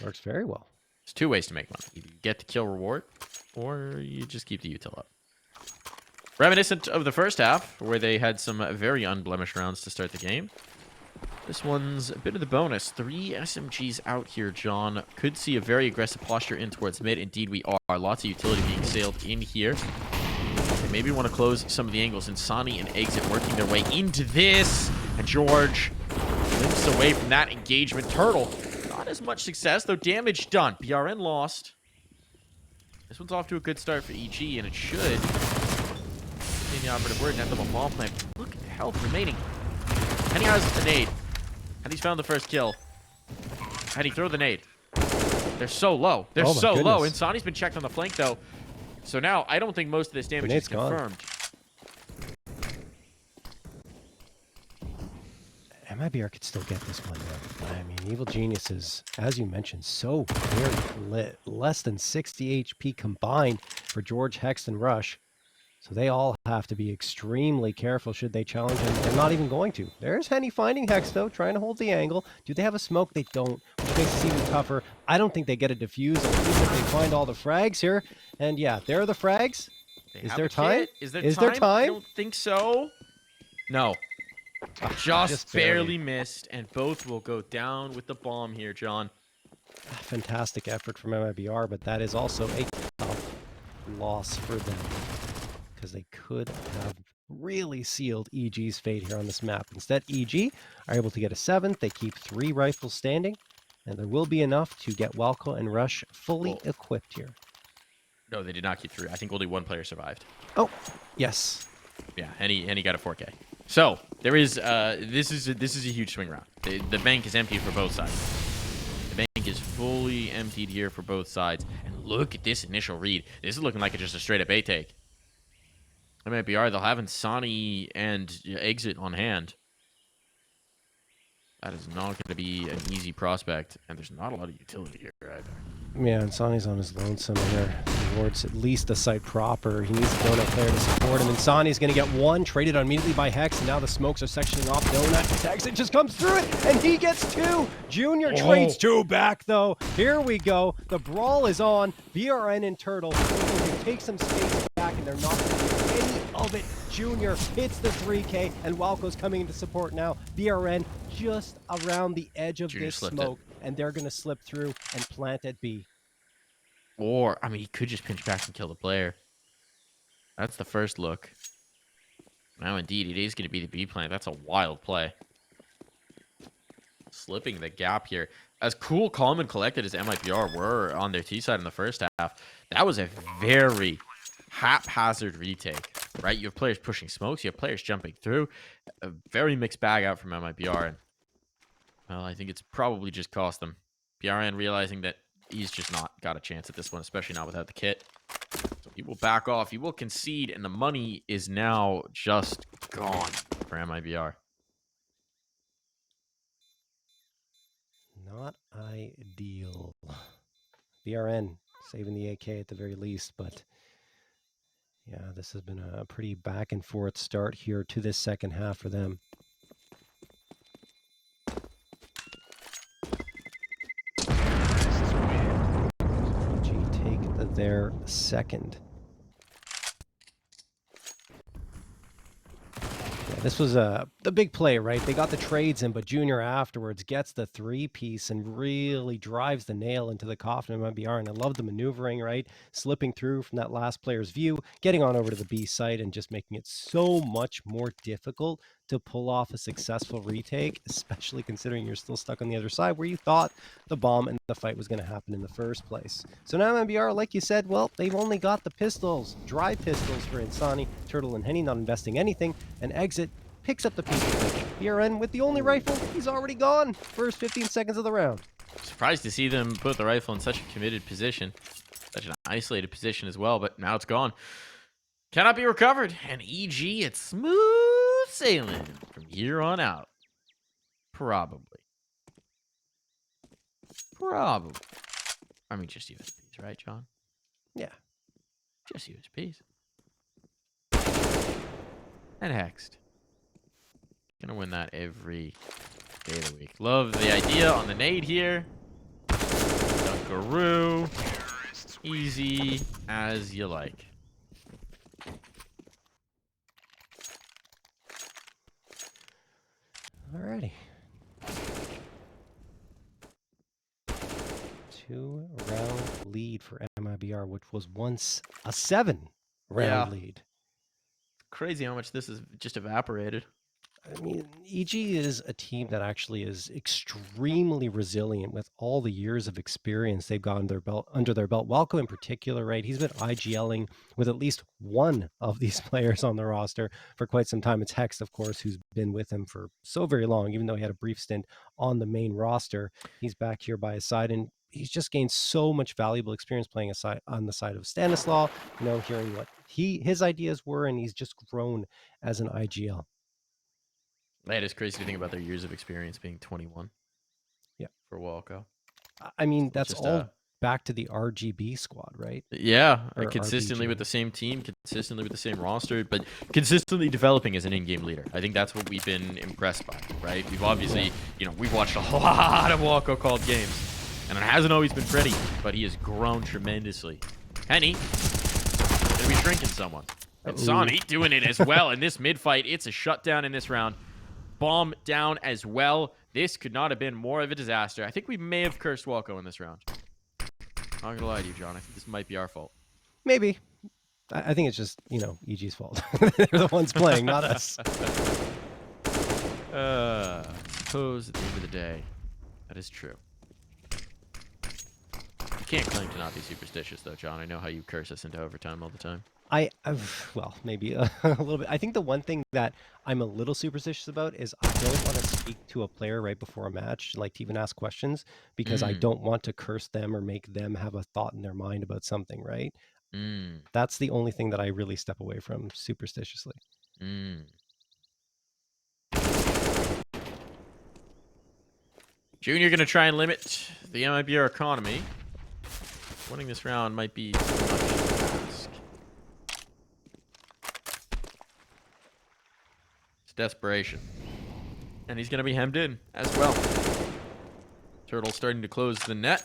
Works very well. There's 2 ways to make money. Either you get the kill reward, or you just keep the util up. Reminiscent of the first half, where they had some very unblemished rounds to start the game. This one's a bit of the bonus. 3 SMGs out here, John. Could see a very aggressive posture in towards mid. Indeed, we are. Lots of utility being sailed in here. They maybe want to close some of the angles. Insani and Exit working their way into this. And George limps away from that engagement. Turtle, not as much success, though damage done. BRN lost. This one's off to a good start for EG, and it should, in the operative word, net them a bomb plant. Look at the health remaining. Henny has a nade. Henny's found the first kill. Henny, throw the nade. They're so low. They're so low. Insani's been checked on the flank, though. So now, I don't think most of this damage is confirmed. MIBR could still get this one, though. I mean, Evil Geniuses, as you mentioned, so very lit. Less than 60 HP combined for George, Hex, and Rush. So they all have to be extremely careful should they challenge him. They're not even going to. There's Henny finding Hex, though, trying to hold the angle. Do they have a smoke? They don't, which makes it even tougher. I don't think they get a defuse, even if they find all the frags here. And yeah, there are the frags. Is there time? Is there time? I don't think so. No. Just barely missed, and both will go down with the bomb here, John. Fantastic effort from MIBR, but that is also a tough loss for them. because they could have really sealed EG's fate here on this map. Instead, EG are able to get a 7th. They keep 3 rifles standing, and there will be enough to get Walco and Rush fully equipped here. No, they did not keep 3. I think only 1 player survived. Oh, yes. Yeah, and he got a 4K. So there is this is a huge swing round. The bank is empty for both sides. The bank is fully emptied here for both sides. And look at this initial read. This is looking like just a straight up A take. MIBR, they'll have Insani and Exit on hand. That is not going to be an easy prospect, and there's not a lot of utility here either. Yeah, and Sani's on his lonesome here. Towards at least the site proper. He needs a donut player to support him. And Sani's going to get 1, traded immediately by Hex, and now the smokes are sectioning off Donut. Exit just comes through it, and he gets 2. Junior trades 2 back, though. Here we go. The brawl is on. VRN and Turtle can take some space back, and they're not going to do any of it. Junior hits the 3K, and Walco's coming into support now. VRN just around the edge of this smoke, and they're going to slip through and plant at B. Or, I mean, he could just pinch back and kill the player. That's the first look. Now, indeed, it is going to be the B plant. That's a wild play. Slipping the gap here. As cool, calm, and collected as MIBR were on their T side in the first half, that was a very haphazard retake, right? You have players pushing smokes. You have players jumping through. A very mixed bag out from MIBR. And, well, I think it's probably just cost them. BRN realizing that he's just not got a chance at this one, especially not without the kit. So he will back off. He will concede, and the money is now just gone for MIBR. Not ideal. BRN saving the AK at the very least, but yeah, this has been a pretty back and forth start here to this second half for them. Take their second. Yeah, this was the big play, right? They got the trades in, but Junior afterwards gets the 3-piece and really drives the nail into the coffin of MIBR. And I love the maneuvering, right? Slipping through from that last player's view, getting on over to the B site, and just making it so much more difficult to pull off a successful retake, especially considering you're still stuck on the other side where you thought the bomb and the fight was going to happen in the first place. So now MIBR, like you said, well, they've only got the pistols, dry pistols for Insani, Turtle, and Henny, not investing anything, and Exit picks up the pistol. BRN with the only rifle, he's already gone. First 15 seconds of the round. Surprised to see them put the rifle in such a committed position, such an isolated position as well, but now it's gone. Cannot be recovered, and EG, it's smooth sailing from here on out. Probably. I mean, just USPs, right, John? Yeah. Just USPs. And Hexed. Gonna win that every day of the week. Love the idea on the nade here. Dunkaroo. Easy as you like. Alrighty. 2-round lead for MIBR, which was once a 7-round lead. Crazy how much this has just evaporated. I mean, EG is a team that actually is extremely resilient with all the years of experience they've got under their belt. Walco in particular, right? He's been IGLing with at least one of these players on the roster for quite some time. It's Hex, of course, who's been with him for so very long, even though he had a brief stint on the main roster. He's back here by his side, and he's just gained so much valuable experience playing on the side of Stanislaw, you know, hearing what his ideas were, and he's just grown as an IGL. That is crazy to think about their years of experience being 21. Yeah. For Walco. I mean, that's just all back to the RGB squad, right? Yeah. Consistently with the same team, consistently with the same roster, but consistently developing as an in-game leader. I think that's what we've been impressed by, right? We've obviously, we've watched a lot of Walco called games, and it hasn't always been pretty, but he has grown tremendously. Henny, gonna be shrinking someone. And Sonny doing it as well in this mid-fight. It's a shutdown in this round. Bomb down as well. This could not have been more of a disaster. I think we may have cursed Walco in this round. Not gonna lie to you, John. I think this might be our fault. Maybe. I think it's just, you know, EG's fault. They're the ones playing, not us. Suppose at the end of the day, that is true. You can't claim to not be superstitious, though, John. I know how you curse us into overtime all the time. Well, maybe a little bit. I think the one thing that I'm a little superstitious about is I don't want to speak to a player right before a match, like to even ask questions, because I don't want to curse them or make them have a thought in their mind about something, right? That's the only thing that I really step away from superstitiously. Junior going to try and limit the MIBR economy. Winning this round might be too much to ask. It's desperation. And he's going to be hemmed in as well. Turtle starting to close the net.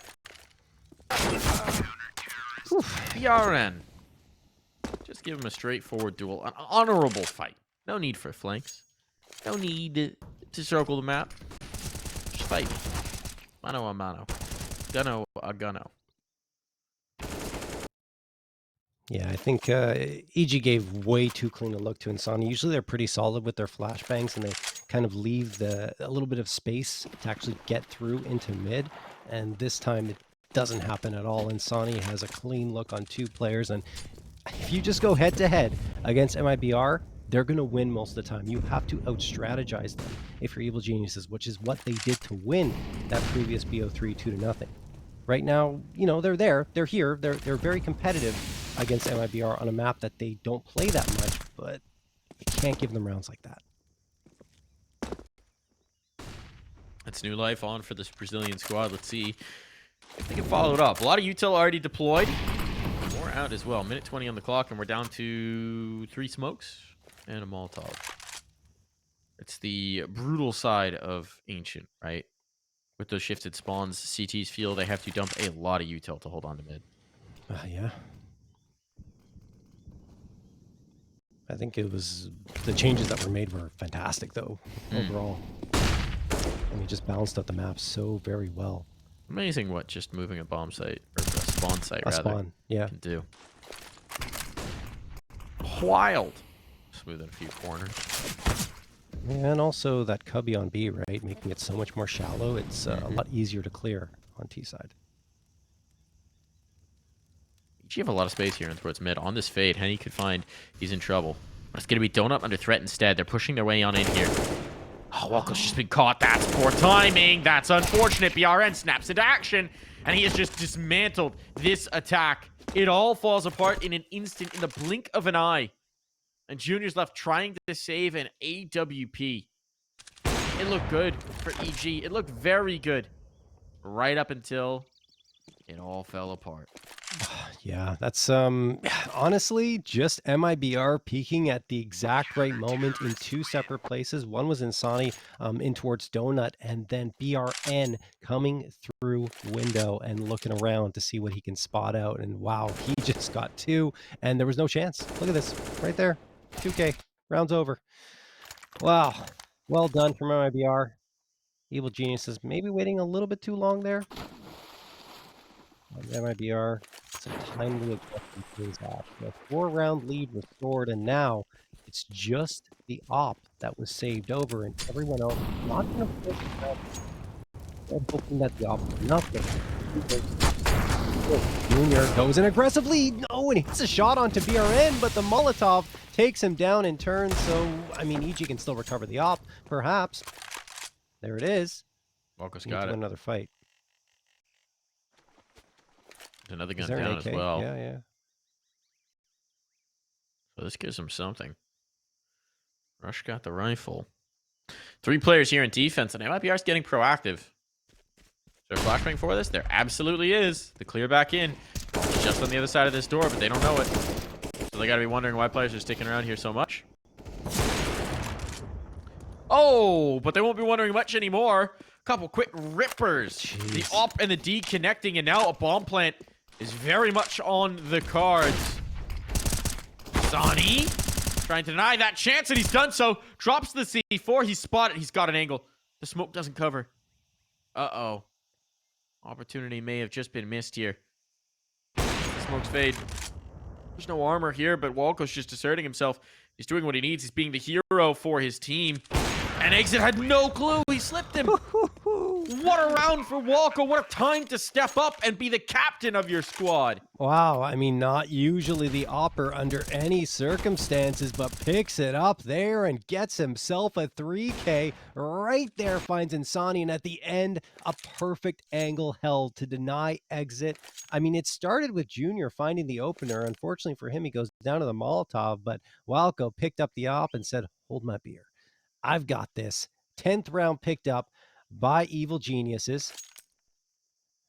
BRN. Just give him a straightforward duel. An honorable fight. No need for flanks. No need to circle the map. Just fight. Mano a mano. Gunno a gunno. Yeah, I think EG gave way too clean a look to Insani. Usually they're pretty solid with their flashbangs, and they kind of leave a little bit of space to actually get through into mid. And this time it doesn't happen at all. Insani has a clean look on 2 players, and if you just go head-to-head against MIBR, they're going to win most of the time. You have to out-strategize them if you're Evil Geniuses, which is what they did to win that previous BO3 2-0. Right now, you know, they're there, they're here, they're very competitive against MIBR on a map that they don't play that much, but you can't give them rounds like that. That's new life on for this Brazilian squad. Let's see if they can follow it up. A lot of util already deployed. More out as well. Minute 20 on the clock, and we're down to 3 smokes and a Molotov. It's the brutal side of Ancient, right? With those shifted spawns, CTs feel they have to dump a lot of util to hold on to mid. Yeah. I think it was the changes that were made were fantastic, though, overall. And he just balanced out the map so very well. Amazing what just moving a bomb site, or a spawn site, rather, spawn, yeah, can do. Wild. Smoothing a few corners. And also that cubby on B, right? Making it so much more shallow. It's a lot easier to clear on T side. You have a lot of space here towards mid. On this fade, Henny could find he's in trouble. But it's going to be Donut under threat instead. They're pushing their way on in here. Oh, Walko's just been caught. That's poor timing. That's unfortunate. BRN snaps into action, and he has just dismantled this attack. It all falls apart in an instant, in the blink of an eye. And Junior's left trying to save an AWP. It looked good for EG. It looked very good. Right up until it all fell apart. Yeah, that's honestly just MIBR peaking at the exact right moment in 2 separate places. One was Insani in towards Donut, and then BRN coming through window and looking around to see what he can spot out. And wow, he just got 2, and there was no chance. Look at this right there. 2K. Round's over. Wow. Well done from MIBR. Evil Geniuses maybe waiting a little bit too long there. MIBR, some timely adjustment pays off. The 4-round lead restored, and now it's just the op that was saved over, and everyone else not going to push it out. They're hoping that the op is nothing. Junior goes in aggressively. No, and he hits a shot onto BRN, but the Molotov takes him down in turn. So, I mean, EG can still recover the op, perhaps. There it is. Walko's got it. Another fight. Another gun down as well. Yeah, yeah. So this gives him something. Rush got the rifle. 3 players here in defense, and MIBR's getting proactive. Is there a flashbang for this? There absolutely is. The clear back in. It's just on the other side of this door, but they don't know it. So they got to be wondering why players are sticking around here so much. Oh, but they won't be wondering much anymore. Couple quick rippers. Jeez. The op and the D connecting, and now a bomb plant is very much on the cards. Sonny trying to deny that chance, and he's done so. Drops the C4. He's spotted. He's got an angle. The smoke doesn't cover. Uh-oh. Opportunity may have just been missed here. Smokes fade. There's no armor here, but Walco's just asserting himself. He's doing what he needs. He's being the hero for his team. And Exit had no clue. He slipped him. What a round for Walco. What a time to step up and be the captain of your squad. Wow, I mean, not usually the Opper under any circumstances, but picks it up there and gets himself a 3K right there, finds Insani, and at the end, a perfect angle held to deny Exit. I mean, it started with Junior finding the opener. Unfortunately for him, he goes down to the Molotov, but Walco picked up the op and said, hold my beer. I've got this. 10th round picked up by Evil Geniuses.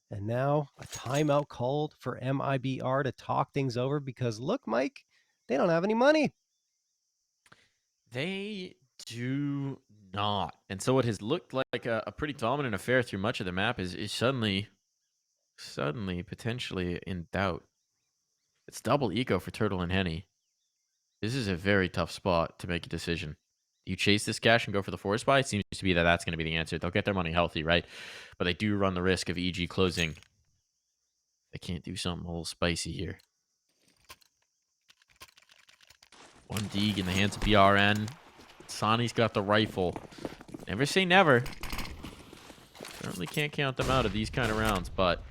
And now a timeout called for MIBR to talk things over because, look, Mike, they don't have any money. They do not. And so what has looked like a pretty dominant affair through much of the map is suddenly potentially in doubt. It's double eco for Turtle and Henny. This is a very tough spot to make a decision. Do you chase this cash and go for the forest buy? It seems to be that that's going to be the answer. They'll get their money healthy, right? But they do run the risk of EG closing. They can't do something a little spicy here. One Deeg in the hands of BRN. Sonny's got the rifle. Never say never. Certainly can't count them out of these kind of rounds, but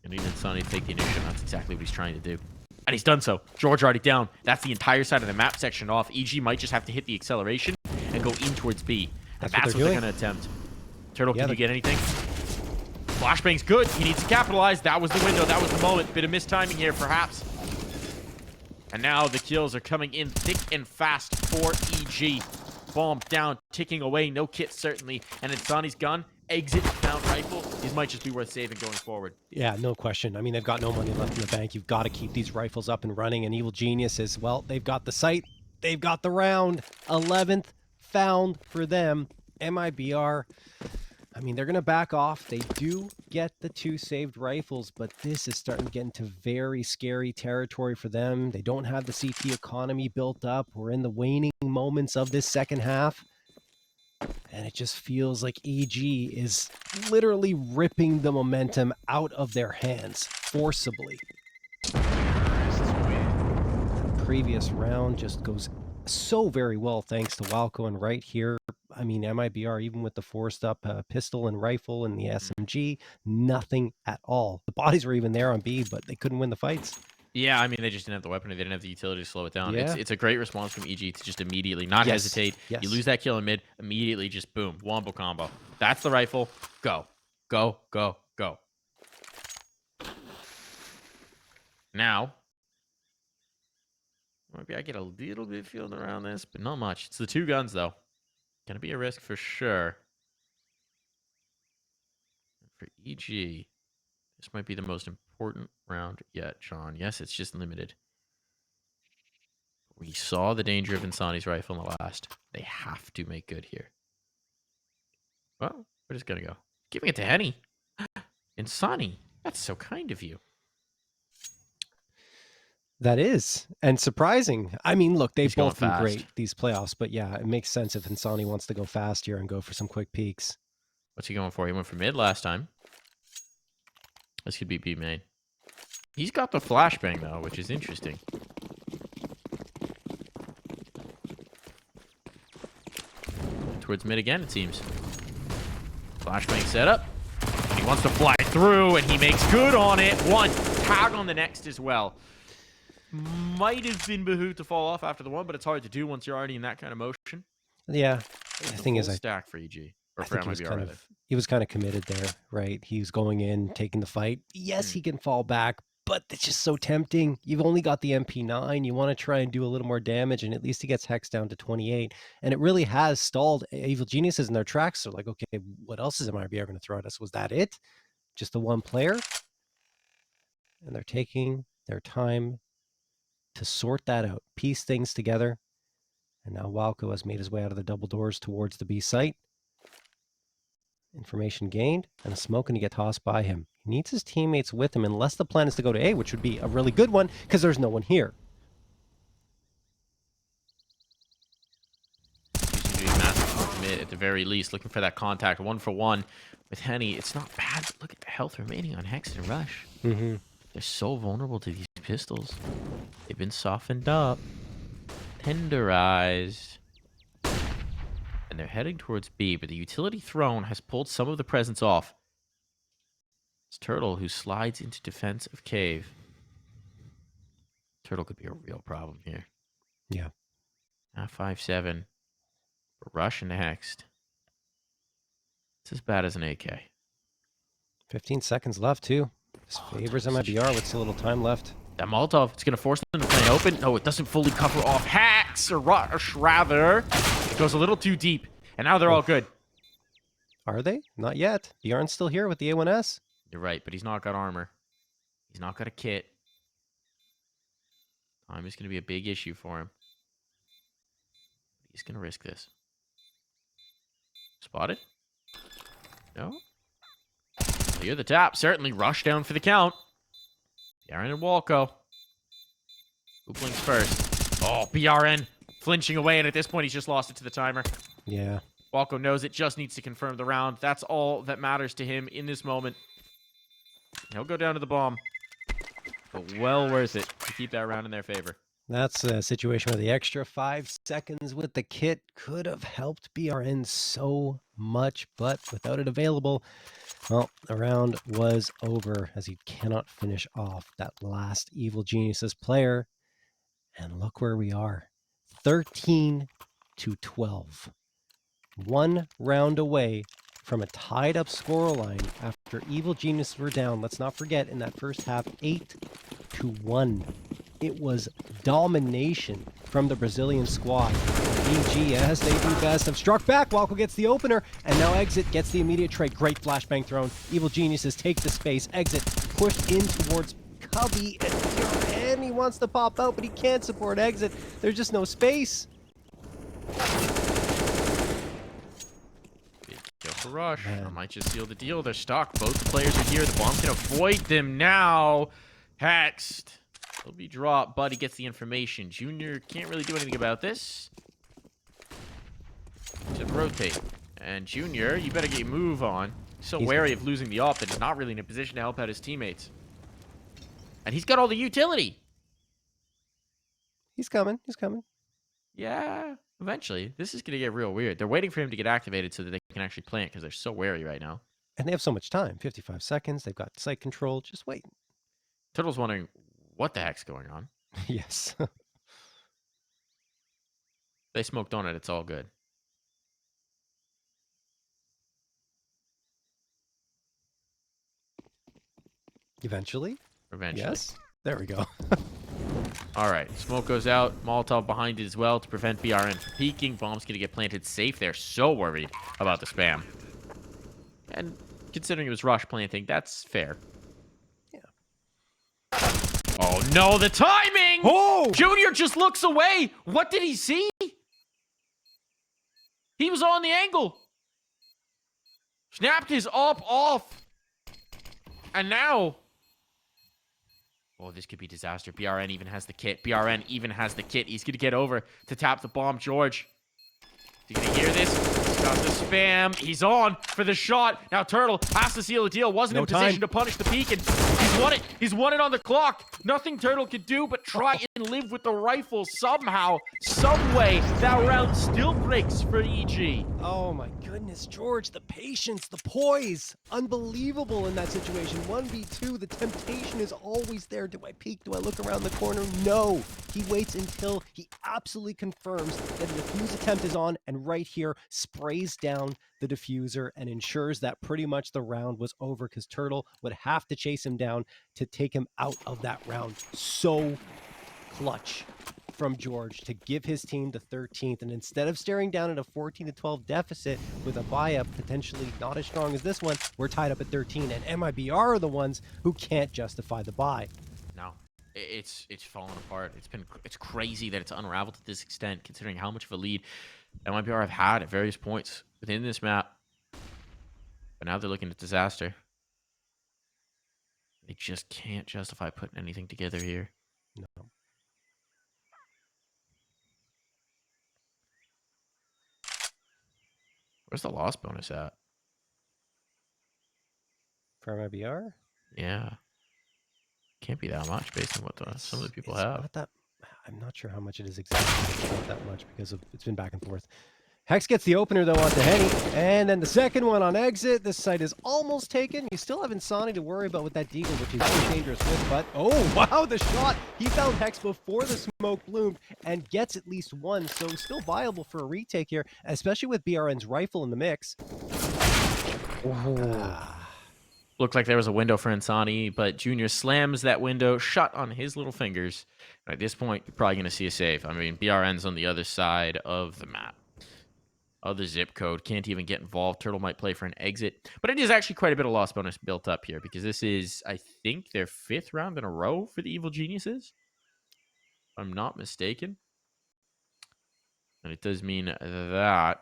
I needed Sonny to take the initiative. That's exactly what he's trying to do. And he's done so. George already down. That's the entire side of the map section off. EG might just have to hit the acceleration and go in towards B. And that's what they're going to attempt. Turtle, can you get anything? Flashbang's good. He needs to capitalize. That was the window. That was the moment. Bit of mistiming here, perhaps. And now the kills are coming in thick and fast for EG. Bomb down, ticking away. No kit, certainly. And Insani's gun. Exit down rifle. These might just be worth saving going forward. Yeah, no question. I mean, they've got no money left in the bank. You've got to keep these rifles up and running. And Evil Geniuses, well, they've got the sight. They've got the round. 11th found for them. MIBR, I mean, they're going to back off. They do get the 2 saved rifles, but this is starting to get into very scary territory for them. They don't have the CT economy built up. We're in the waning moments of this second half. And it just feels like EG is literally ripping the momentum out of their hands forcibly. The previous round just goes so very well thanks to Walco, and right here, I mean, MIBR, even with the forced up pistol and rifle and the SMG, nothing at all. The bodies were even there on B, but they couldn't win the fights. Yeah, I mean, they just didn't have the weaponry. They didn't have the utility to slow it down. Yeah. It's a great response from EG to just immediately not hesitate. Yes. You lose that kill in mid, immediately just boom, wombo combo. That's the rifle. Go. Go, go, go. Now, maybe I get a little bit feeling around this, but not much. It's the 2 guns, though. Gonna be a risk for sure. For EG, this might be the most important round yet, John. Yes, it's just limited. We saw the danger of Insani's rifle in the last. They have to make good here. Well, we're just gonna go. Giving it to Henny. Insani, that's so kind of you. That is, and surprising. I mean, look, they've both been fast. great these playoffs, but yeah, it makes sense if Insani wants to go fast here and go for some quick peaks. What's he going for? He went for mid last time. This could be B main. He's got the flashbang, though, which is interesting. Towards mid again, it seems. Flashbang setup. He wants to fly through, and he makes good on it. One. Tag on the next as well. Might have been behooved to fall off after the one, but it's hard to do once you're already in that kind of motion. Yeah, the thing is, stack for EG. Or I for think MIBR, he was kind of committed there, right? He was going in, taking the fight. Yes, he can fall back, but it's just so tempting. You've only got the MP9. You want to try and do a little more damage, and at least he gets Hex down to 28. And it really has stalled Evil Geniuses in their tracks. So like, okay, what else is MIBR going to throw at us? Was that it? Just the one player? And they're taking their time to sort that out, piece things together. And now Walco has made his way out of the double doors towards the B site. Information gained, and a smoke going to get tossed by him. He needs his teammates with him, unless the plan is to go to A, which would be a really good one, because there's no one here. Mid at the very least, looking for that contact, 1-for-1 with Henny. It's not bad, but look at the health remaining on Hex and Rush. Mm-hmm. They're so vulnerable to these pistols. They've been softened up, tenderized. And they're heading towards B, but the utility throne has pulled some of the presence off. It's Turtle who slides into defense of Cave. Turtle could be a real problem here. Yeah. 5-7. Rush next. It's as bad as an AK. 15 seconds left, too. This favors MIBR with so little time left. That Molotov, it's going to force them to play open. No, it doesn't fully cover off Hacks, or Rush, rather. It goes a little too deep, and now they're all good. Are they? Not yet. Bjorn's still here with the A1S. You're right, but he's not got armor. He's not got a kit. Time is going to be a big issue for him. He's going to risk this. Spotted? No? Clear the tap. Certainly rush down for the count. BRN and Walco. Who blinks first? Oh, BRN flinching away, and at this point, he's just lost it to the timer. Yeah. Walco knows it, just needs to confirm the round. That's all that matters to him in this moment. He'll go down to the bomb. But well worth it to keep that round in their favor. That's a situation where the extra 5 seconds with the kit could have helped BRN so much, but without it available, well, the round was over as he cannot finish off that last Evil Geniuses player. And look where we are. 13-12. 1 round away from a tied-up scoreline after Evil Geniuses were down. Let's not forget, in that first half, 8-1. It was domination from the Brazilian squad. EG, as they do best, have struck back. Walco gets the opener, and now Exit gets the immediate trade. Great flashbang thrown. Evil Geniuses take the space. Exit pushed in towards Cubby, and he wants to pop out, but he can't support Exit. There's just no space. Big kill for Rush. I might just seal the deal. They're stuck. Both the players are here. The bomb can avoid them now. Hexed. He'll be dropped, but he gets the information. Junior can't really do anything about this. Except rotate. And Junior, you better get your move on. So wary of losing the op that he's not really in a position to help out his teammates. And he's got all the utility. He's coming. He's coming. Yeah, eventually. This is going to get real weird. They're waiting for him to get activated so that they can actually plant because they're so wary right now. And they have so much time. 55 seconds. They've got site control. Just wait. Turtle's wondering what the heck's going on. Yes. They smoked on it. It's all good. Eventually. Yes. There we go. All right. Smoke goes out. Molotov behind it as well to prevent BRN from peeking. Bomb's going to get planted safe. They're so worried about the spam. And considering it was Rush planting, that's fair. Yeah. Oh, no. The timing! Oh! Junior just looks away. What did he see? He was on the angle. Snapped his op off. And now... Oh, this could be disaster. BRN even has the kit. BRN even has the kit. He's going to get over to tap the bomb. George. Is he going to hear this? He's got the spam. He's on for the shot. Now Turtle has to seal the deal. Wasn't in position to punish the peek. And he's won it. He's won it on the clock. Nothing Turtle could do but try and live with the rifle somehow, some way. That round still breaks for EG. Oh my goodness, George, the patience, the poise. Unbelievable in that situation. 1v2, the temptation is always there. Do I peek? Do I look around the corner? No. He waits until he absolutely confirms that the defuse attempt is on, and right here sprays down the diffuser and ensures that pretty much the round was over because Turtle would have to chase him down to take him out of that round. So clutch from George to give his team the 13th, and instead of staring down at a 14-12 deficit with a buy-up potentially not as strong as this one, we're tied up at 13, and MIBR are the ones who can't justify the buy. No, it's fallen apart. It's crazy that it's unraveled to this extent, considering how much of a lead MIBR have had at various points within this map. But now they're looking at disaster. They just can't justify putting anything together here. No. Where's the loss bonus at? For MIBR? Yeah. can't be that much based on what some of the people it's have. not that. I'm not sure how much it is exactly. It's not that much because it's been back and forth. Hex gets the opener, though, onto Henny. And then the second one on exit. This site is almost taken. You still have Insani to worry about with that Deagle, which he's very dangerous with. But, oh, wow, the shot. He found Hex before the smoke bloomed and gets at least one. So still viable for a retake here, especially with BRN's rifle in the mix. Looked like there was a window for Insani, but Junior slams that window, shut on his little fingers. And at this point, you're probably going to see a save. I mean, BRN's on the other side of the map. Other zip code, can't even get involved. Turtle might play for an exit. But it is actually quite a bit of loss bonus built up here because this is, I think, their 5th round in a row for the Evil Geniuses. If I'm not mistaken. And it does mean that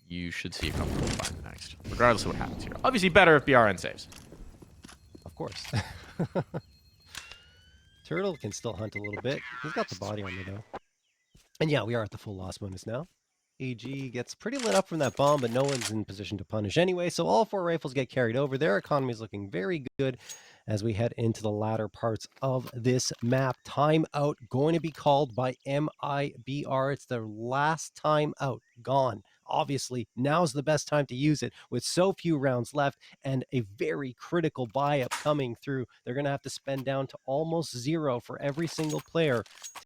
you should see a comfortable find next, regardless of what happens here. Obviously, better if BRN saves. Of course. Turtle can still hunt a little bit. He's got the body armor, though. And yeah, we are at the full loss bonus now. EG gets pretty lit up from that bomb, but no one's in position to punish anyway, so all 4 rifles get carried over. Their economy is looking very good as we head into the latter parts of this map. Timeout going to be called by MIBR. It's their last time out. Gone. Obviously, now's the best time to use it with so few rounds left and a very critical buy-up coming through. They're going to have to spend down to almost 0 for every single player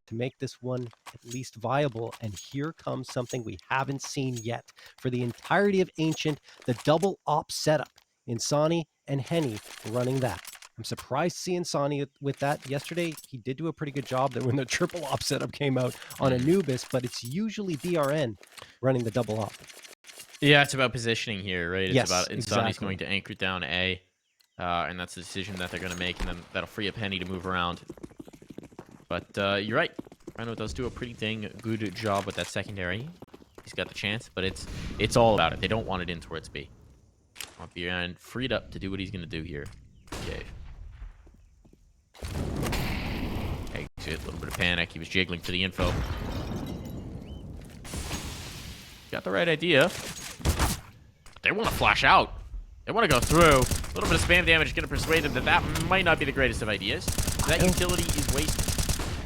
to make this one at least viable. And here comes something we haven't seen yet. For the entirety of Ancient, the double op setup. Insani and Henny running that. I'm surprised to see Insani with that. Yesterday, he did do a pretty good job there when the triple op setup came out on Anubis, but it's usually BRN running the double op. Yeah, it's about positioning here, right? It's yes, about Insani's exactly. going to anchor down A, and that's the decision that they're going to make, and then that'll free up Henny to move around. But you're right. Rhino does do a pretty dang good job with that secondary. He's got the chance, but it's all about it. They don't want it in towards B. Want BRN freed up to do what he's going to do here. Okay. Exit, a little bit of panic. He was jiggling for the info. Got the right idea. They want to flash out. They want to go through. A little bit of spam damage is going to persuade them that that might not be the greatest of ideas. That utility is wasted.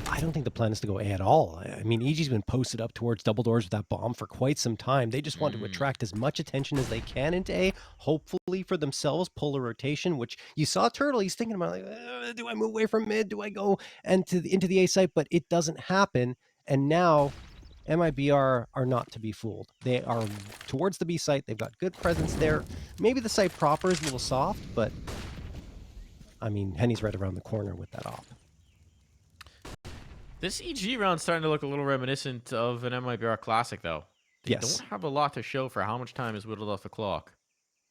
I don't think the plan is to go A at all. I mean, EG's been posted up towards double doors with that bomb for quite some time. They just want to attract as much attention as they can into A, hopefully for themselves, pull a rotation, which you saw Turtle. He's thinking about, like, do I move away from mid? Do I go into the A site? But it doesn't happen. And now MIBR are not to be fooled. They are towards the B site. They've got good presence there. Maybe the site proper is a little soft, but I mean, Henny's right around the corner with that op. This EG round's starting to look a little reminiscent of an MIBR classic, though. They don't have a lot to show for how much time is whittled off the clock.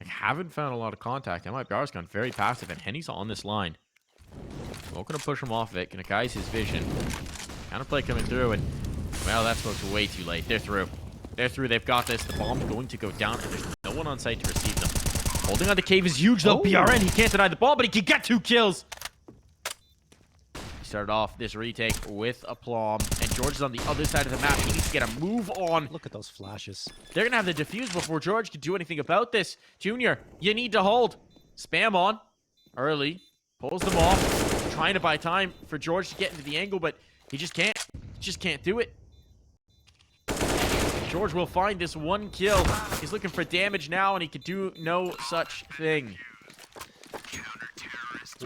I haven't found a lot of contact. MIBR's gone very passive, and Henny's on this line. Smoke gonna push him off of it, gonna guise his vision. Counterplay coming through, and well, that smoke's way too late. They're through. They're through. They've got this. The bomb's going to go down, and there's no one on site to receive them. Holding on the cave is huge, though. BRN, he can't deny the ball, but he can get 2 kills. Started off this retake with aplomb, and George is on the other side of the map. He needs to get a move on. Look at those flashes. They're going to have the defuse before George can do anything about this. Junior, you need to hold. Spam on early. Pulls them off. Trying to buy time for George to get into the angle, but he just can't. Just can't do it. George will find this 1 kill. He's looking for damage now, and he can do no such thing.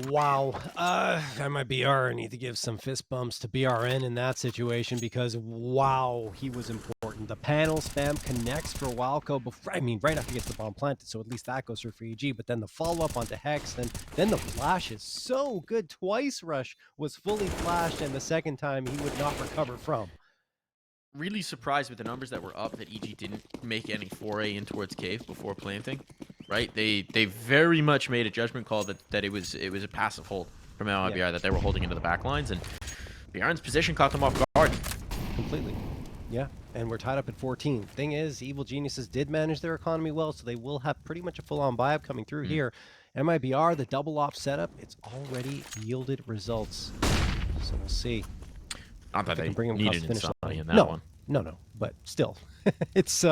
Wow. MIBR need to give some fist bumps to BRN in that situation because, wow, he was important. The panel spam connects for Walco before, I mean, right after he gets the bomb planted, so at least that goes through for EG, but then the follow-up onto Hex, then the flash is so good. Twice Rush was fully flashed, and the second time he would not recover from. Really surprised with the numbers that were up that EG didn't make any foray in towards cave before planting. Right? They very much made a judgment call that it was a passive hold from MIBR, that they were holding into the back lines, and BRN's position caught them off guard. Completely. Yeah, and we're tied up at 14. Thing is, Evil Geniuses did manage their economy well, so they will have pretty much a full-on buy-up coming through here. MIBR, the double op setup, it's already yielded results. So we'll see. Not that they bring him needed finish Insani line. in that one. No, but still. It's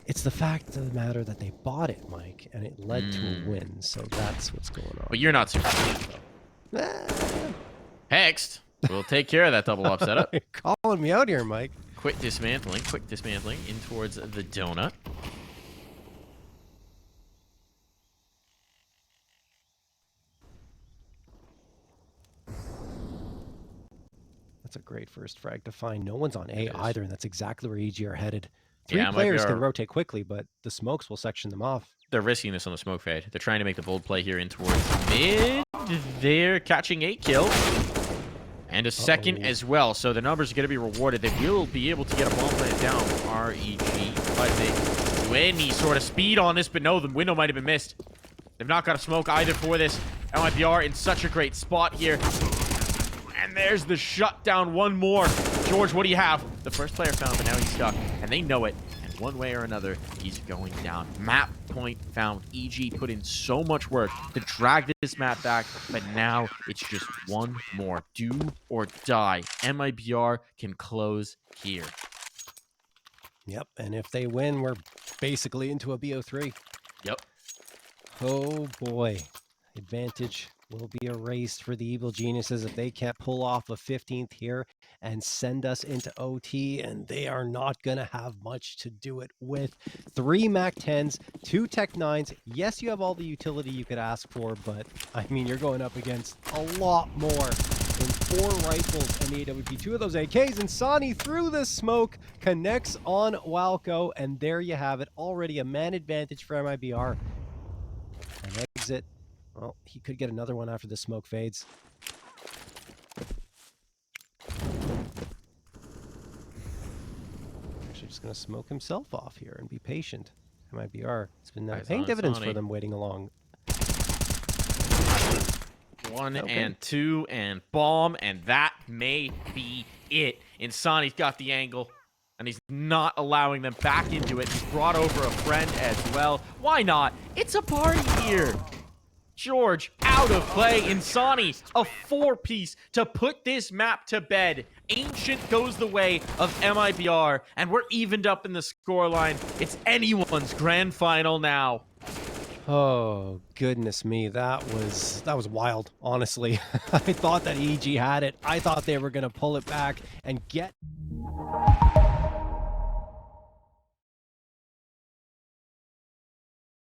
It's the fact of the matter that they bought it, Mike, and it led to a win. So that's what's going on. But you're not super pleased, though. Hexed. We'll take care of that double up setup. You're calling me out here, Mike. Quick dismantling in towards the donut. That's a great first frag to find. No one's on A either, and that's exactly where EG are headed. Three Yeah, players MIBR can rotate quickly, but the smokes will section them off. They're risking this on the smoke fade. They're trying to make the bold play here in towards mid. They're catching a kill. And a second as well. So the numbers are going to be rewarded. They will be able to get a bomb plant down. REG. But they do any sort of speed on this. But no, the window might have been missed. They've not got a smoke either for this. MIBR in such a great spot here. And there's the shutdown. One more. George, what do you have? The first player found, but now he's stuck. And they know it. And one way or another, he's going down. Map point found. EG put in so much work to drag this map back. But now it's just one more. Do or die. MIBR can close here. Yep, and if they win, we're basically into a BO3. Yep. Oh boy. Advantage will be erased for the Evil Geniuses if they can't pull off a 15th here and send us into OT, and they are not going to have much to do it with. 3 MAC-10s, 2 Tech-9s. Yes, you have all the utility you could ask for, but, I mean, you're going up against a lot more than 4 rifles and the AWP. 2 of those AKs, and Sani through the smoke connects on Walco, and there you have it. Already a man advantage for MIBR. An exit. Well, he could get another one after the smoke fades. Actually just going to smoke himself off here and be patient. MIBR. It's been paying dividends for them waiting along. 1 and 2 and bomb, and that may be it. Insani's got the angle, and he's not allowing them back into it. He's brought over a friend as well. Why not? It's a party here. George out of play. Insani, a 4-piece to put this map to bed. Ancient goes the way of MIBR, and we're evened up in the scoreline. It's anyone's grand final now. Oh, goodness me. That was wild, honestly. I thought that EG had it. I thought they were going to pull it back and get...